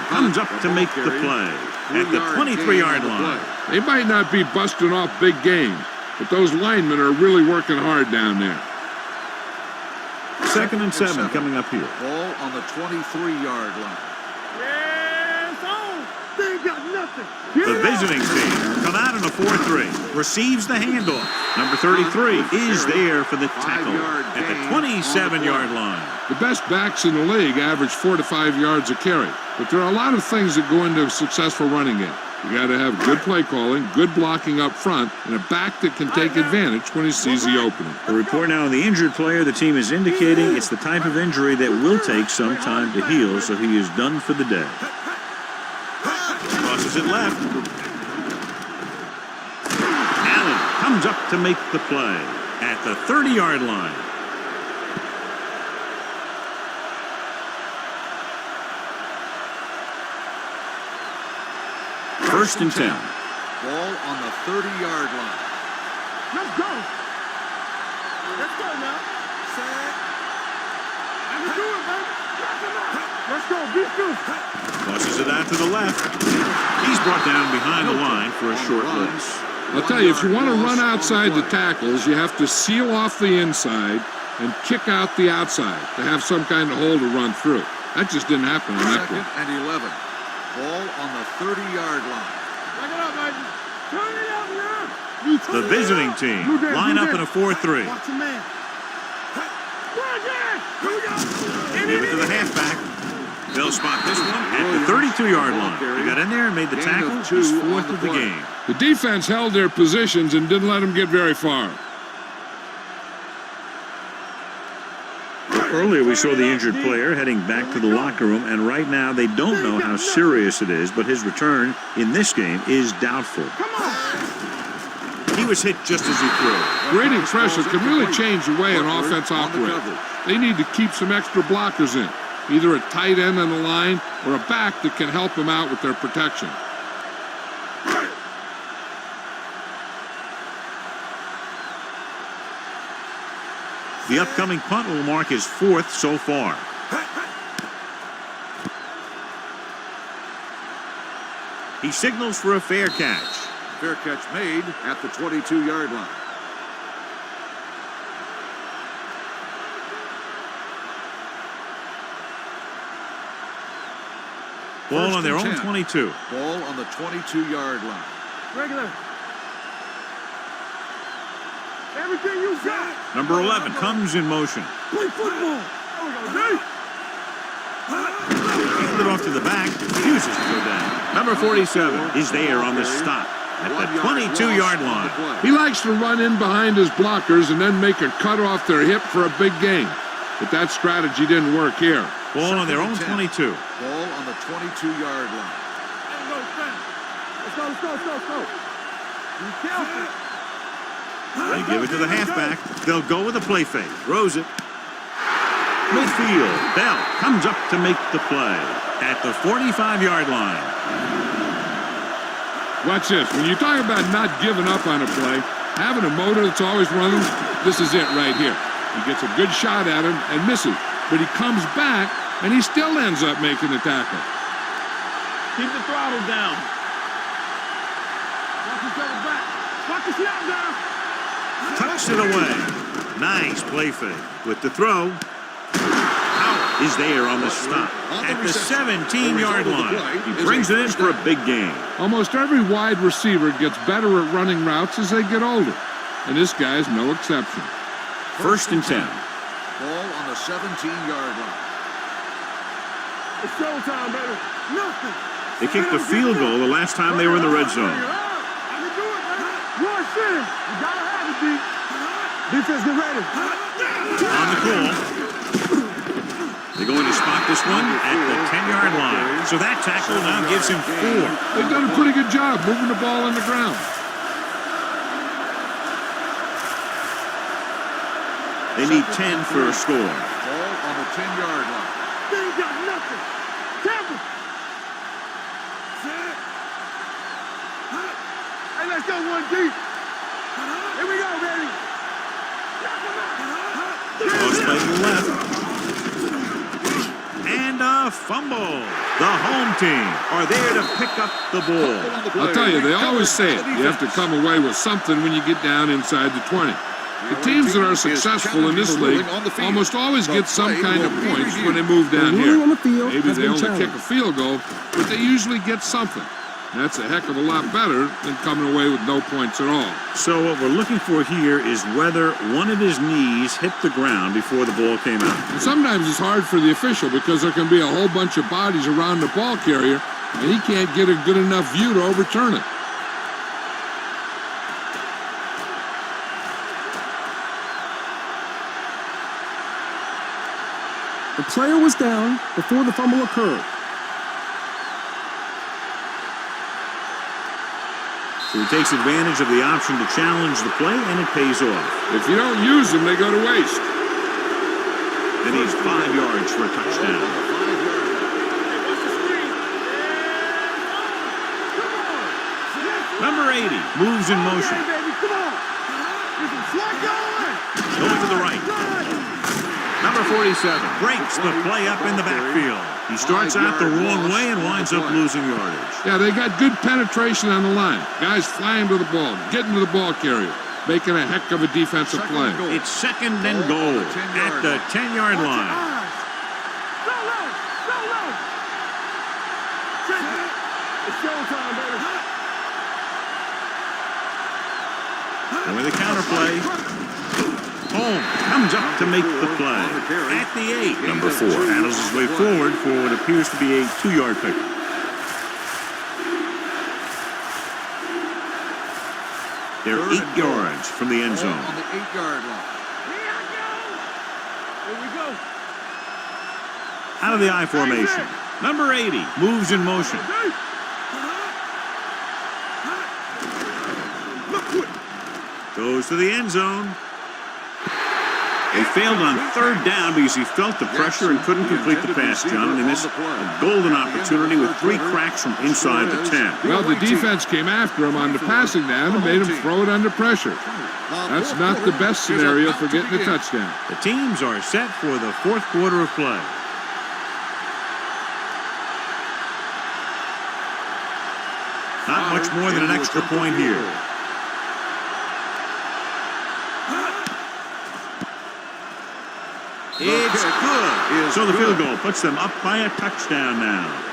comes up to make the play at the 23-yard line. They might not be busting off big game, but those linemen are really working hard down there. Second and 7 coming up here. Ball on the 23-yard line. Yes, on. They ain't got nothing. nothing. The visiting team come out in a 4-3. Receives the handoff. Number 33 is there for the tackle at the 27-yard line. The best backs in the league average 4 to 5 yards a carry. But there are a lot of things that go into a successful running game. You got to have good play calling, good blocking up front, and a back that can take advantage when he sees the opening. A report now on the injured player. The team is indicating it's the type of injury that will take some time to heal, so he is done for the day. Crosses it left. Allen comes up to make the play at the 30-yard line. First and 10. Ball on the 30-yard line. Let's go. Let's go now. I can do it, man. Let's go. Be true. Tosses it out to the left. He's brought down behind the line for a short loss. I'll tell you, if you want to run outside the tackles, you have to seal off the inside and kick out the outside to have some kind of hole to run through. That just didn't happen on that play. Second and 11. Ball on the 30-yard line. Back it up, Mikey. Turn it up now. The visiting team line up in a 4-3. Watch your man. Here we go. Give it to the halfback. They'll spot this one at the 32-yard line. He got in there and made the tackle. He's fourth of the game. The defense held their positions and didn't let them get very far. Earlier we saw the injured player heading back to the locker room, and right now they don't know how serious it is, but his return in this game is doubtful. He was hit just as he threw. Grading pressure can really change the way an offense operates. They need to keep some extra blockers in, either a tight end on the line or a back that can help them out with their protection. The upcoming punt will mark his fourth so far. He signals for a fair catch. Fair catch made at the 22-yard line. Ball on their First own and 10. 22. Ball on the 22-yard line. Regular. Everything you got. Number 11 comes in motion. Play football. There we go, Handed off to the back. Refuses to go down. Number 47 is there on the stop at the 22-yard line. He likes to run in behind his blockers and then make a cut off their hip for a big gain. But that strategy didn't work here. Ball on their own 22. Ball on the 22-yard line. Let's go. Be careful. They give it to the halfback. They'll go with a play fake. Throws it. Midfield. Bell comes up to make the play at the 45-yard line. Watch this. When you talk about not giving up on a play, having a motor that's always running, this is it right here. He gets a good shot at him and misses. But he comes back, and he still ends up making the tackle. Keep the throttle down. Watch each other back. Watch the snap down. Tucks it away. Nice play fake. With the throw. Howard is there on the stop at the 17-yard line. He brings it in for a big gain. Almost every wide receiver gets better at running routes as they get older. And this guy's no exception. First and 10. Ball on the 17-yard line. It's showtime, baby. Nothing. They kicked a field goal the last time they were in the red zone. I can do it, man. One city. You gotta have it, D. Defense, get ready. On the call. They're going to spot this one at the 10-yard line. So that tackle now gives him 4. They've done a pretty good job moving the ball on the ground. They need 10 for a score. Ball on the 10-yard line. They ain't got nothing. Tampa. Hey, let's go one deep. Here we go, baby. Cross play to the left. And a fumble. The home team are there to pick up the ball. I'll tell you, they always say it. You have to come away with something when you get down inside the 20. The teams that are successful in this league almost always get some kind of points when they move down here. Maybe they only kick a field goal, but they usually get something. That's a heck of a lot better than coming away with no points at all. So what we're looking for here is whether one of his knees hit the ground before the ball came out. And sometimes it's hard for the official because there can be a whole bunch of bodies around the ball carrier, and he can't get a good enough view to overturn it. The player was down before the fumble occurred. So he takes advantage of the option to challenge the play, and it pays off. If you don't use them, they go to waste. And he's 5 yards for a touchdown. Number 80 moves in motion. Going to the right. Number 47 breaks the play up in the backfield. He starts out the wrong way and winds up losing yardage. Yeah, they got good penetration on the line. Guys flying to the ball, getting to the ball carrier, making a heck of a defensive play. It's second and goal at the 10-yard line. It's showtime, baby. And with a counterplay, Holmes comes up to make the play at the 8. Number 4 handles his way forward for what appears to be a 2-yard pickup. They're 8 yards from the end zone. On the 8-yard line. Here we go. Out of the I formation. Number 80 moves in motion. Goes to the end zone. He failed on 3rd down because he felt the pressure and couldn't complete the pass, John. And this a golden opportunity with 3 cracks from inside the 10. Well, the defense came after him on the passing down and made him throw it under pressure. That's not the best scenario for getting a touchdown. The teams are set for the 4th quarter of play. Not much more than an extra point here. It's good. So the field goal puts them up by a touchdown now.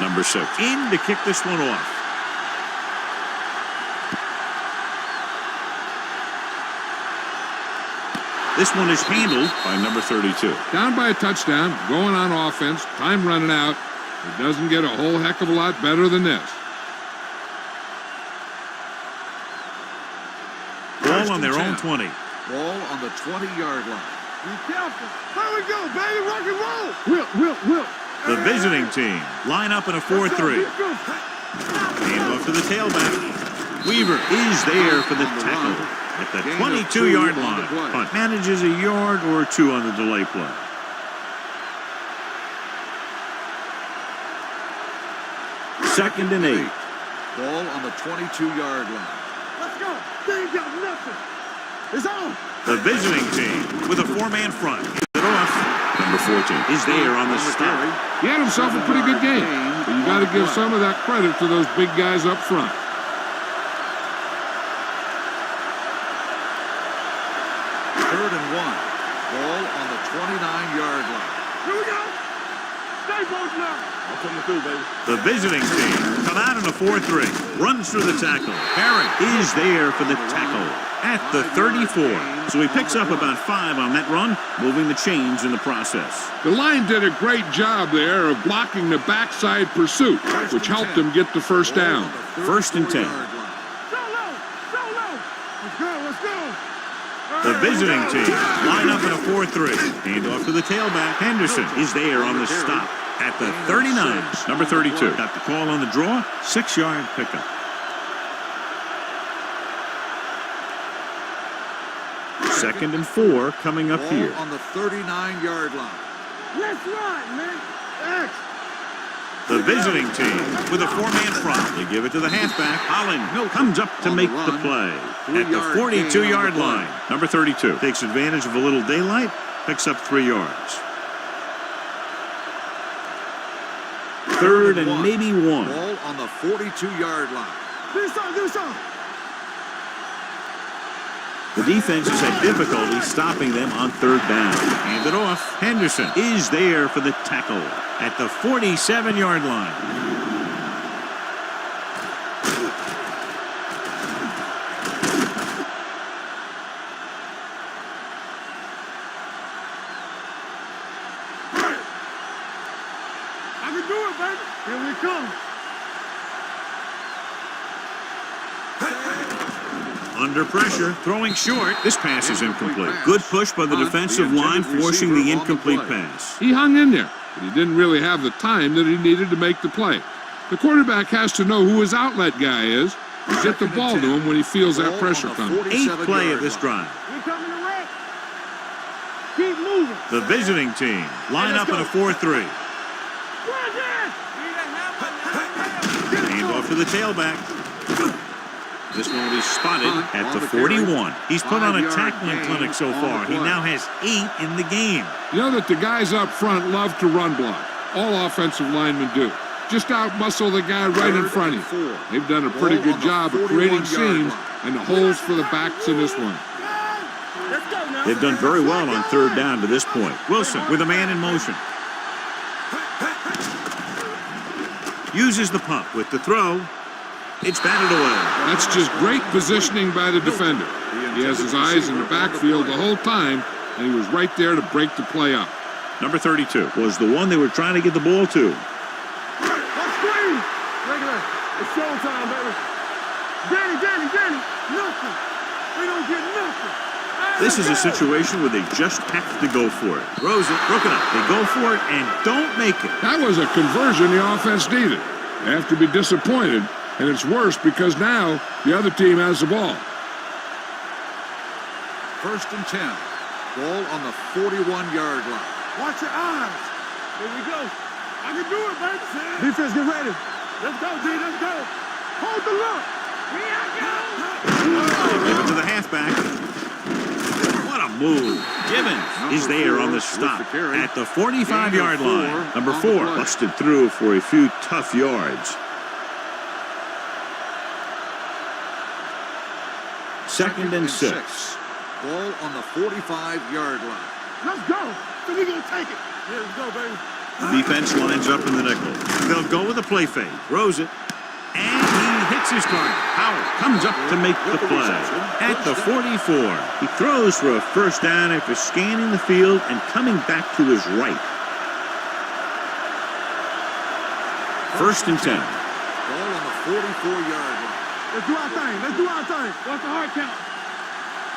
Number 6 in to kick this one off. This one is handled by number 32. Down by a touchdown, going on offense, time running out. It doesn't get a whole heck of a lot better than this. Ball on their own 20. Ball on the 20-yard line. Be careful. Here we go, baby. Rock and roll. Will. The visiting team line up in a 4-3. Hand off to the tailback. Weaver is there for the tackle at the 22-yard line. Punt manages a yard or 2 on the delay play. Second and 8. Ball on the 22-yard line. Let's go. They ain't got nothing. It's on. The visiting team with a 4-man front. It off. Number 14 is there on the stop. He had himself a pretty good game, but you got to give some of that credit to those big guys up front. Third and 1. Ball on the 29-yard line. Here we go. Stay both now. I'll come through, baby. The visiting team come out in a 4-3. Runs through the tackle. Herring is there for the tackle at the 34. So he picks up about 5 on that run, moving the chains in the process. The line did a great job there of blocking the backside pursuit, which helped him get the first down. First and 10. So low. Let's go. The visiting team line up in a 4-3. Hand off to the tailback. Henderson is there on the stop at the 39. Number 32. Got the call on the draw. 6-yard pickup. Second and 4 coming up here. On the 39-yard line. Let's run, man. X. The visiting team with a 4-man front. They give it to the halfback. Holland comes up to make the play at the 42-yard line. Number 32 takes advantage of a little daylight, picks up 3 yards. Third and maybe 1. Ball on the 42-yard line. Do something. The defense has had difficulty stopping them on third down. Hand it off. Henderson is there for the tackle at the 47-yard line. I can do it, baby. Here we come. Under pressure, throwing short. This pass is incomplete. Good push by the defensive line, forcing the incomplete pass. He hung in there, but he didn't really have the time that he needed to make the play. The quarterback has to know who his outlet guy is and get the ball to him when he feels that pressure coming. 8th play of this drive. We coming to wreck. Keep moving. The visiting team line up in a 4-3. Hand off to the tailback. This one will be spotted at the 41. He's put on a tackling clinic so far. He now has 8 in the game. You know that the guys up front love to run block. All offensive linemen do. Just out-muscle the guy right in front of you. They've done a pretty good job of creating seams and the holes for the backs in this one. They've done very well on third down to this point. Wilson with a man in motion. Uses the pump with the throw. It's batted away. That's just great positioning by the defender. He has his eyes in the backfield the whole time, and he was right there to break the play up. Number 32 was the one they were trying to get the ball to. Let's scream. Regular. It's showtime, baby. Danny. Nothing. We don't get nothing. This is a situation where they just have to go for it. Throws it, broken up. They go for it and don't make it. That was a conversion the offense needed. They have to be disappointed, and it's worse because now the other team has the ball. 1st and 10. Ball on the 41-yard line. Watch your eyes. Here we go. I can do it, baby. Defense, get ready. Let's go, D. Let's go. Hold the look. Here I go. Give it to the halfback. What a move. Gibbons is there on the stop at the 45-yard line. Number 4 busted through for a few tough yards. 2nd and 6. Ball on the 45-yard line. Let's go. So we gonna take it. Here we go, baby. Defense lines up in the nickel. They'll go with a play fake. Throws it. And he hits his target. Howard comes up to make the play. At the 44. He throws for a first down after scanning the field and coming back to his right. 1st and 10. Ball on the 44-yard line. Let's do our thing. Watch the hard count.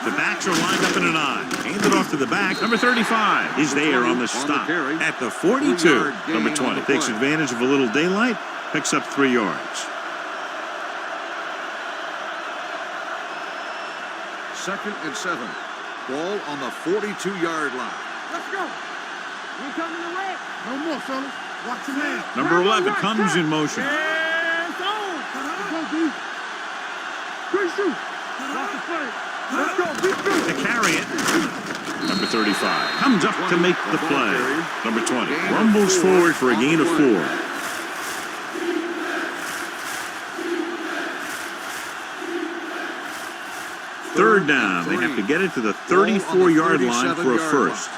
The backs are lined up in an I. Handed off to the back. Number 35 is there on the stop. At the 42. Number 20 takes advantage of a little daylight. Picks up 3 yards. 2nd and 7. Ball on the 42-yard line. Let's go. We coming to wreck. No more, fellas. Watch your man. Number 11 comes in motion. Hands on. Let's go, D. Great shoot. Watch the play. Let's go. Be good. To carry it. Number 35 comes up to make the play. Number 20 rumbles forward for a gain of 4. Third down. They have to get it to the 34-yard line for a first.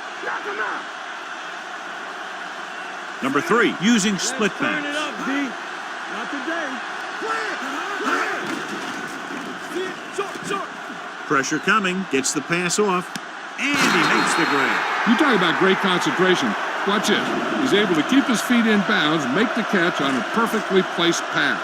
Number 3 using split Turn it pass. up, D. Not today. Short. Pressure coming. Gets the pass off. And he makes the grab. You talk about great concentration. Watch this. He's able to keep his feet in bounds, make the catch on a perfectly placed pass.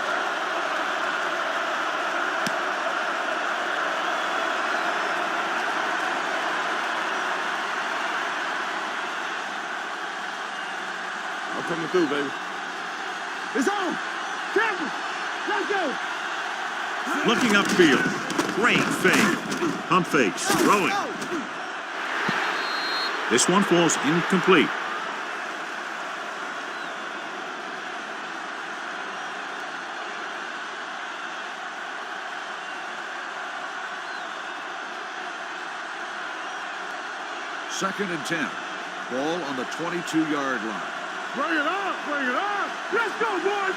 I'm coming through, baby. It's on. Campbell. Let's go. Looking upfield. Great fake. Pump fakes. Throwing. This one falls incomplete. Second and 10. Ball on the 22-yard line. Bring it up. Let's go, boys.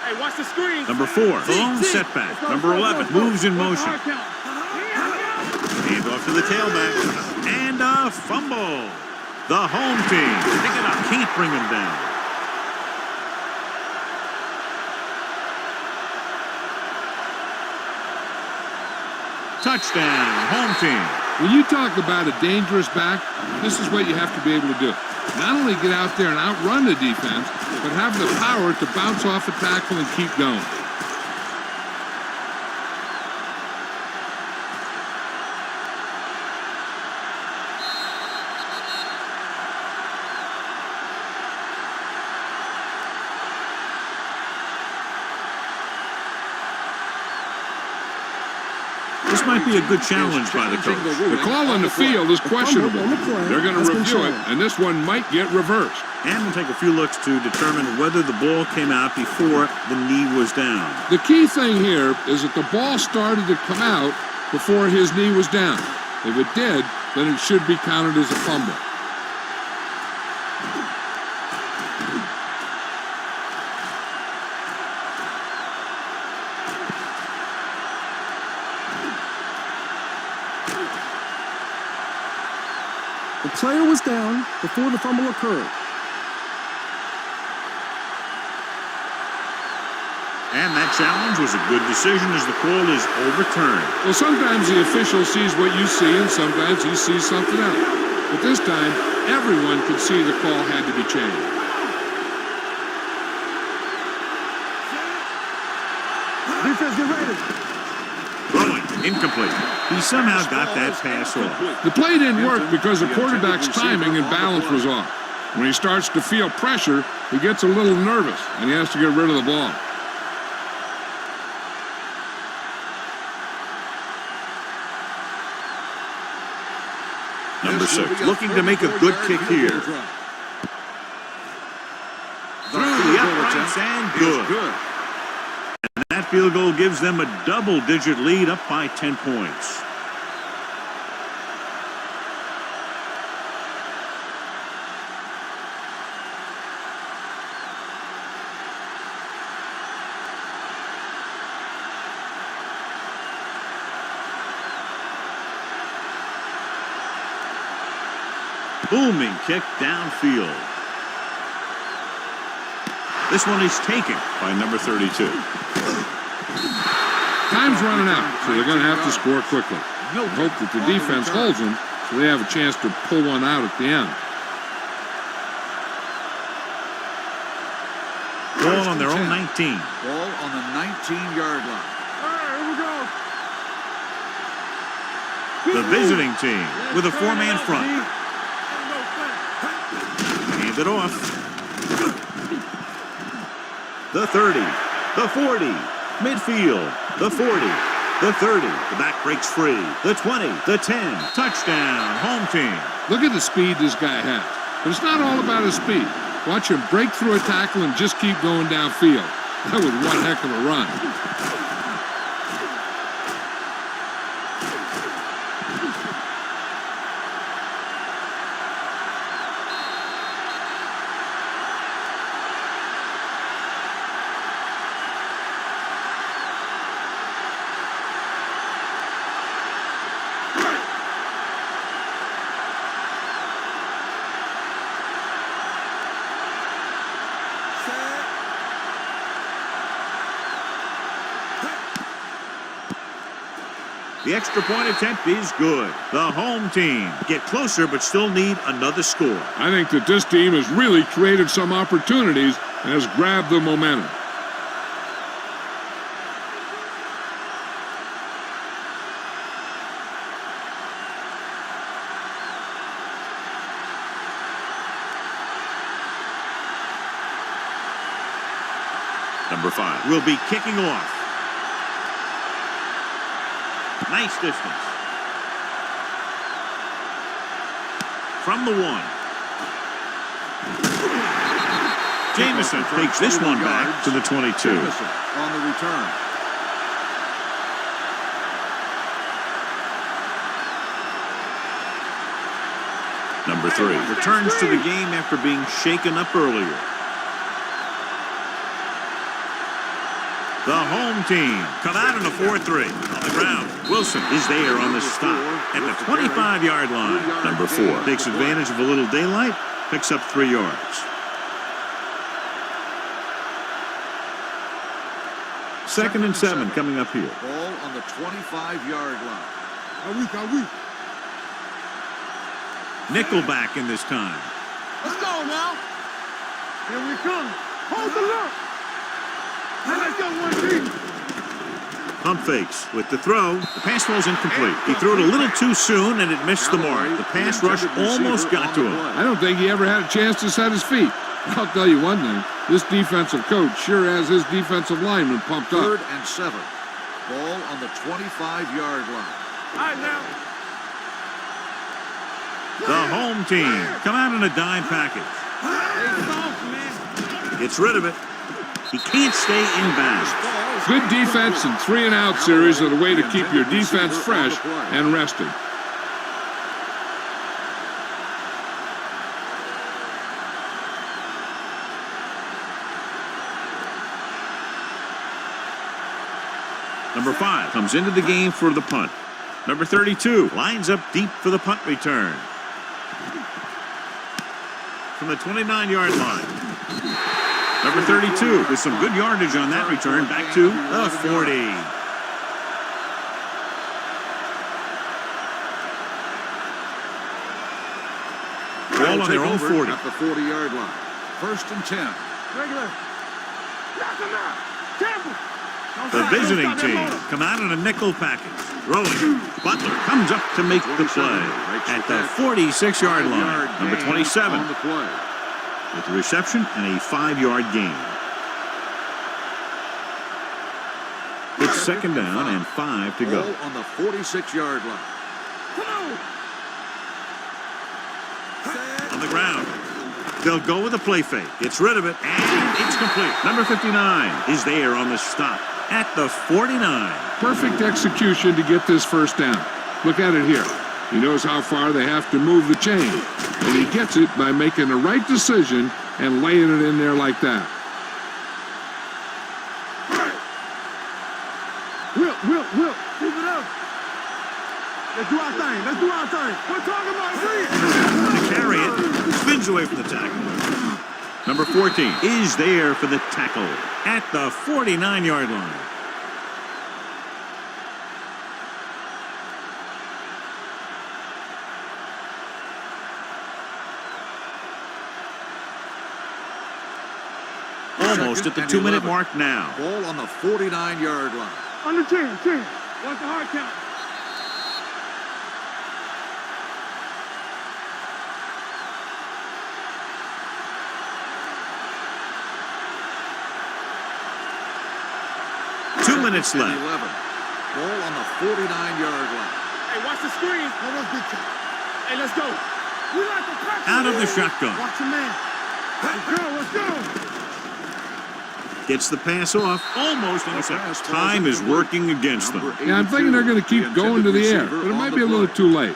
Hey, watch the screen. Number 4, the lone setback. Number 11 moves in motion. Hand off to the tailback. And a fumble. The home team. Pick it up. Can't bring him down. Touchdown, home team. When you talk about a dangerous back, this is what you have to be able to do. Not only get out there and outrun the defense, but have the power to bounce off a tackle and keep going. This might be a good challenge by the coach. The call on the field is questionable. They're going to review it, and this one might get reversed. And we'll take a few looks to determine whether the ball came out before the knee was down. The key thing here is that the ball started to come out before his knee was down. If it did, then it should be counted as a fumble. The player was down before the fumble occurred. And that challenge was a good decision as the call is overturned. Well, sometimes the official sees what you see, and sometimes he sees something else. But this time, everyone could see the call had to be changed. Defense, get ready. Throwing, incomplete. He somehow got that pass off. The play didn't work because the quarterback's timing and balance was off. When he starts to feel pressure, he gets a little nervous, and he has to get rid of the ball. Number 6, looking to make a good kick here. Through the uprights and good. And that field goal gives them a double-digit lead, up by 10 points. Booming kick downfield. This one is taken by number 32. Time's running out, so they're going to have to score quickly. Hope that the defense holds them so they have a chance to pull one out at the end. Ball on their own 19. Ball on the 19-yard line. All right, here we go. The visiting team with a 4-man front. Hand it off. The 30, the 40, midfield, the 40, the 30. The back breaks free. The 20, the 10. Touchdown, home team. Look at the speed this guy has. But it's not all about his speed. Watch him break through a tackle and just keep going downfield. That was one heck of a run. The extra point attempt is good. The home team get closer but still need another score. I think that this team has really created some opportunities and has grabbed the momentum. Number 5 will be kicking off. Nice distance. From the 1. Jameson takes this one back to the 22. Jameson on the return. Number 3 returns to the game after being shaken up earlier. The home team come out in a 4-3. On the ground, Wilson is there on the stop at the 25-yard line. Number 4 takes advantage of a little daylight, picks up 3 yards. Second and 7 coming up here. Ball on the 25-yard line. Are we? Nickelback in this time. Let's go now. Here we come. Hold the look. And let's go one team. Pump fakes with the throw. The pass falls incomplete. He threw it a little too soon and it missed the mark. The pass rush almost got to him. I don't think he ever had a chance to set his feet. I'll tell you one thing. This defensive coach sure has his defensive lineman pumped up. 3rd and 7. Ball on the 25-yard line. All right, now. The home team come out in a dime package. Hey, soft, man. Gets rid of it. He can't stay in bounds. Good defense and 3-and-out series are the way to keep your defense fresh and rested. Number 5 comes into the game for the punt. Number 32 lines up deep for the punt return. From the 29-yard line. Number 32 with some good yardage on that return back to the 40. Ball on their own 40. At the 40-yard line. 1st and 10. Regular. Knock him out. Careful. The visiting team come out in a nickel package. Rolling. Butler comes up to make the play at the 46-yard line. Number 27 on the play. with the reception and a 5-yard gain. It's 2nd down and 5 to go. Ball on the 46-yard line. On the ground. They'll go with a play fake. Gets rid of it, and it's complete. Number 59 is there on the stop at the 49. Perfect execution to get this first down. Look at it here. He knows how far they have to move the chain, and he gets it by making the right decision and laying it in there like that. Will, keep it up. Let's do our thing. We're talking about it. To carry it, spins away from the tackle. Number 14 is there for the tackle at the 49-yard line. Almost at the 2-minute mark now. Ball on the 49-yard line. Under 10. Watch the hard count. Two minutes left. 11. Ball on the 49-yard line. Hey, watch the screen. Hey, let's go. We like the pressure. Out of the shotgun. Watch your man. Let's go. Gets the pass off. Almost intercepted. Time is working against them. Yeah, I'm thinking they're going to keep going to the air, but it might be a little too late.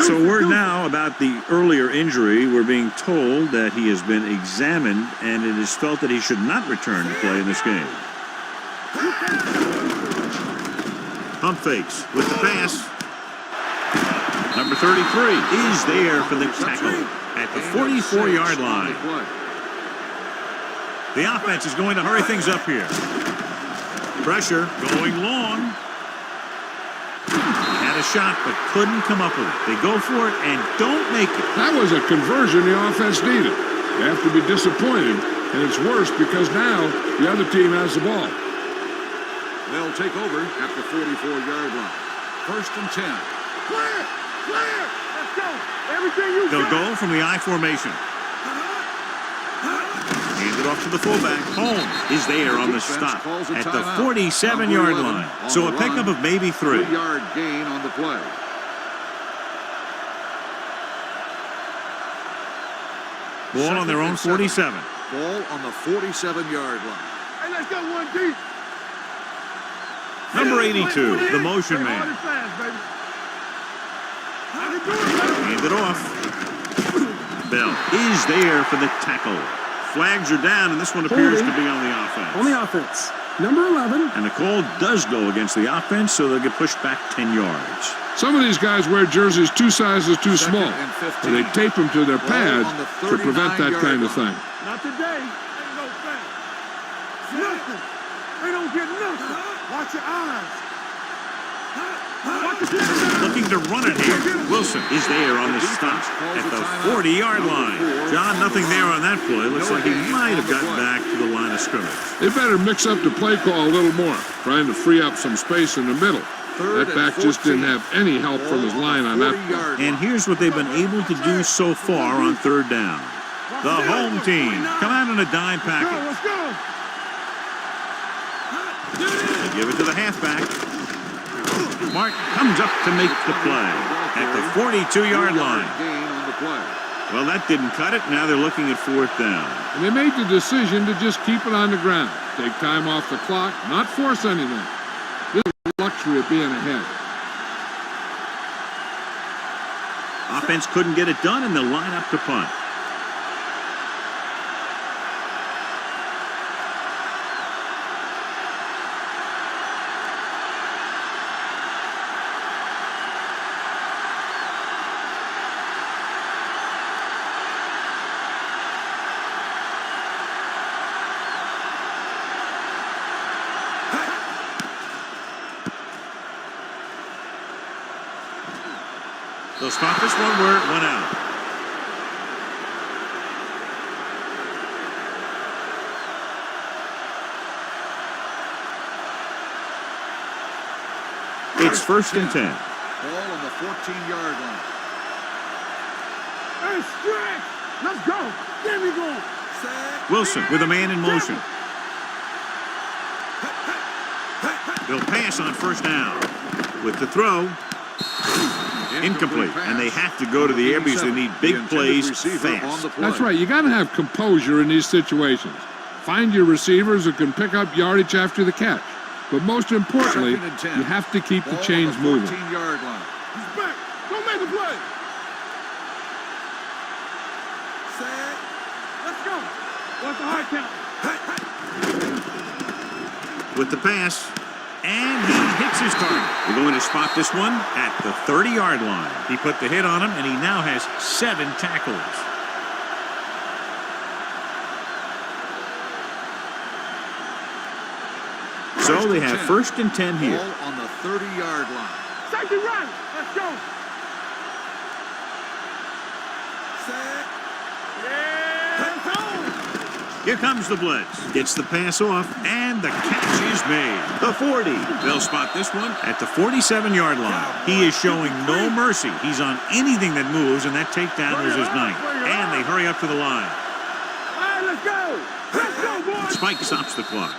So word now about the earlier injury. We're being told that he has been examined and it is felt that he should not return to play in this game. Pump fakes with the pass. Number 33 is there for the tackle at the 44-yard line. The offense is going to hurry things up here. Pressure going long. Had a shot but couldn't come up with it. They go for it and don't make it. That was a conversion the offense needed. They have to be disappointed, and it's worse because now the other team has the ball. They'll take over at the 44-yard line. 1st and 10. Clear. Let's go. Everything you They'll got. go from the I formation. Hand it off to the fullback. Holmes is there on the stop at the 47-yard line. So a pickup of maybe 3. 3-yard gain on the play. Ball on their own 47. Ball on the 47-yard line. Hey, let's go one deep. Number 82, the motion Hard man. and fast, baby. How they do it, baby? Hand it off. Bell is there for the tackle. Flags are down, and this one appears Holding to be on the offense. on the offense. Number 11. And the call does go against the offense, so they'll get pushed back 10 yards. Some of these guys wear jerseys 2 sizes too Second small, and 15. and they tape them to their Ball pads on the to prevent that 39-yard kind of line. thing. Not today. Ain't no thing. Nothing. They don't get nothing. Watch your eyes. Watch your eyes. Looking to run it here. Wilson is there on the stop at the 40-yard line. John, nothing there on that play. Looks like he might have gotten back to the line of scrimmage. They better mix up the play call a little more, trying to free up some space in the middle. That back just didn't have any help from his line on that play. And here's what they've been able to do so far on third down. The home team come out in a dime package. Let's go. They give it to the halfback. Mark comes up to make the play at the 42-yard line. Gain on the play. Well, that didn't cut it. Now they're looking at fourth down. And they made the decision to just keep it on the ground. Take time off the clock, not force anything. This is the luxury of being ahead. Offense couldn't get it done, and they'll line up to punt. They'll stop this one where it went out. It's first and 10. Ball on the 14-yard line. Hey, stretch. Let's go. There we go. Wilson with a man in motion. They'll pass on first down. With the throw, incomplete. And they have to go to the air because they need big plays fast. That's right. You got to have composure in these situations. Find your receivers who can pick up yardage after the catch. But most importantly, you have to keep the chains moving. 14-yard line. He's back. Don't make a play. Let's go. What's the high count? With the pass, and he hits his target. We're going to spot this one at the 30-yard line. He put the hit on him, and he now has 7 tackles. So they have first and 10 here. Ball on the 30-yard line. Safety run. Let's go. Here comes the blitz. Gets the pass off, and the catch is made. The 40. They'll spot this one at the 47-yard line. He is showing no mercy. He's on anything that moves, and that takedown was his 9th. And they hurry up to the line. All right, let's go. Let's go, boys. Spike stops the clock.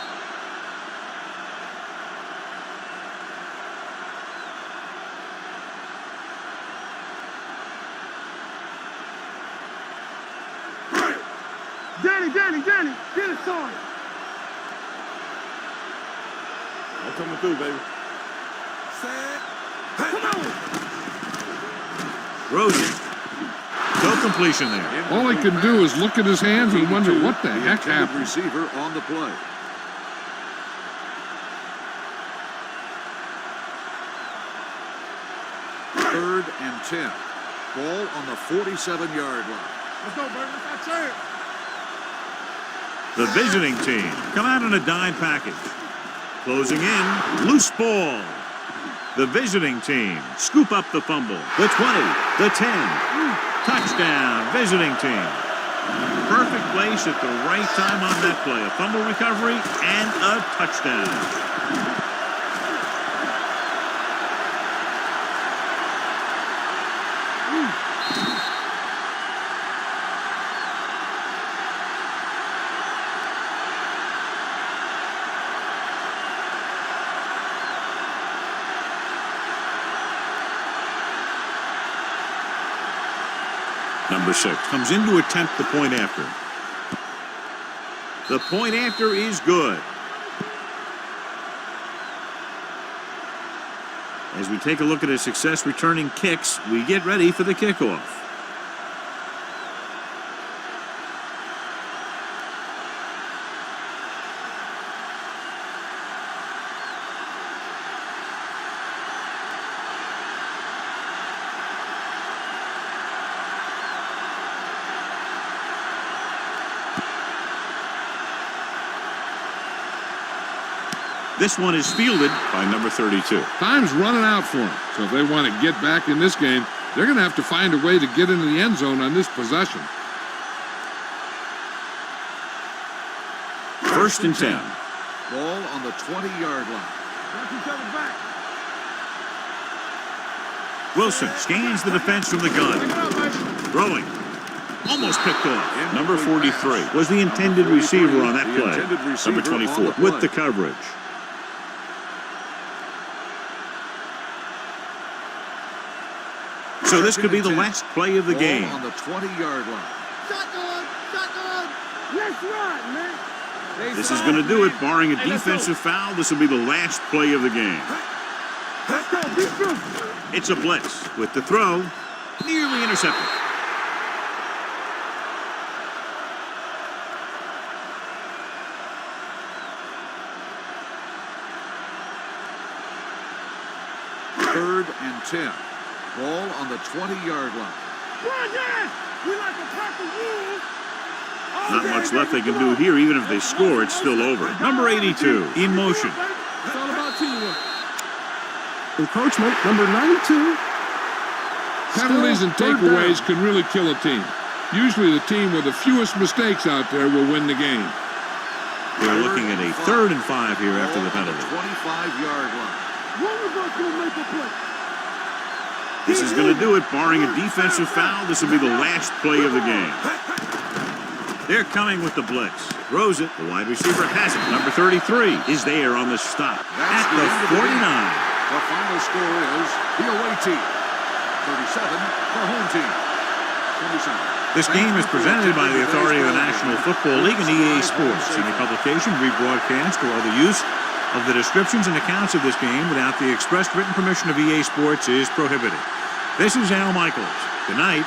Danny, get it started. I'm coming through, baby. Come on. Rosen. No completion there. All he can do is look at his hands and wonder what the heck happened. Receiver on the play. Third and 10. Ball on the 47-yard line. Let's go, baby. That's our chance. The visiting team come out in a dime package. Closing in, loose ball. The visiting team scoop up the fumble. The 20, the 10. Touchdown, visiting team. Perfect place at the right time on that play. A fumble recovery and a touchdown. Number 6 comes in to attempt the point after. The point after is good. As we take a look at his success returning kicks, we get ready for the kickoff. This one is fielded by number 32. Time's running out for them. So if they want to get back in this game, they're going to have to find a way to get into the end zone on this possession. First and 10. Ball on the 20-yard line. Watch each other back. Wilson scans the defense from the gun. Throwing. Almost picked off. Number 43 was the intended receiver on that play. Number 24 with the coverage. So this could be the last play of the game. On the 20-yard line. Shotgun. Let's run, man. This is going to do it, barring a defensive foul. This will be the last play of the game. Let's go. Be true. It's a blitz with the throw nearly intercepted. Third and 10. Ball on the 20-yard line. Run, Dad. We like to tackle you. Not much left they can do here. Even if they score, it's still over. Number 82 in motion. It's all about teamwork. Encroachment, number 92. Penalties and Still third takeaways down. can really kill a team. Usually the team with the fewest mistakes out there will win the game. They're looking at a 3rd and 5 here after the Ball on penalty. 25-yard line. One of us will make a play. This is going to do it, barring a defensive foul. This will be the last play of the game. They're coming with the blitz. Throws it. The wide receiver has it. Number 33 is there on the stop at the 49. The final score is the away team 37, the home team 27. This game is presented by the authority of the National Football League and EA Sports. Any publication, rebroadcast, or other use of the descriptions and accounts of this game without the express written permission of EA Sports is prohibited. This is Al Michaels. Good night.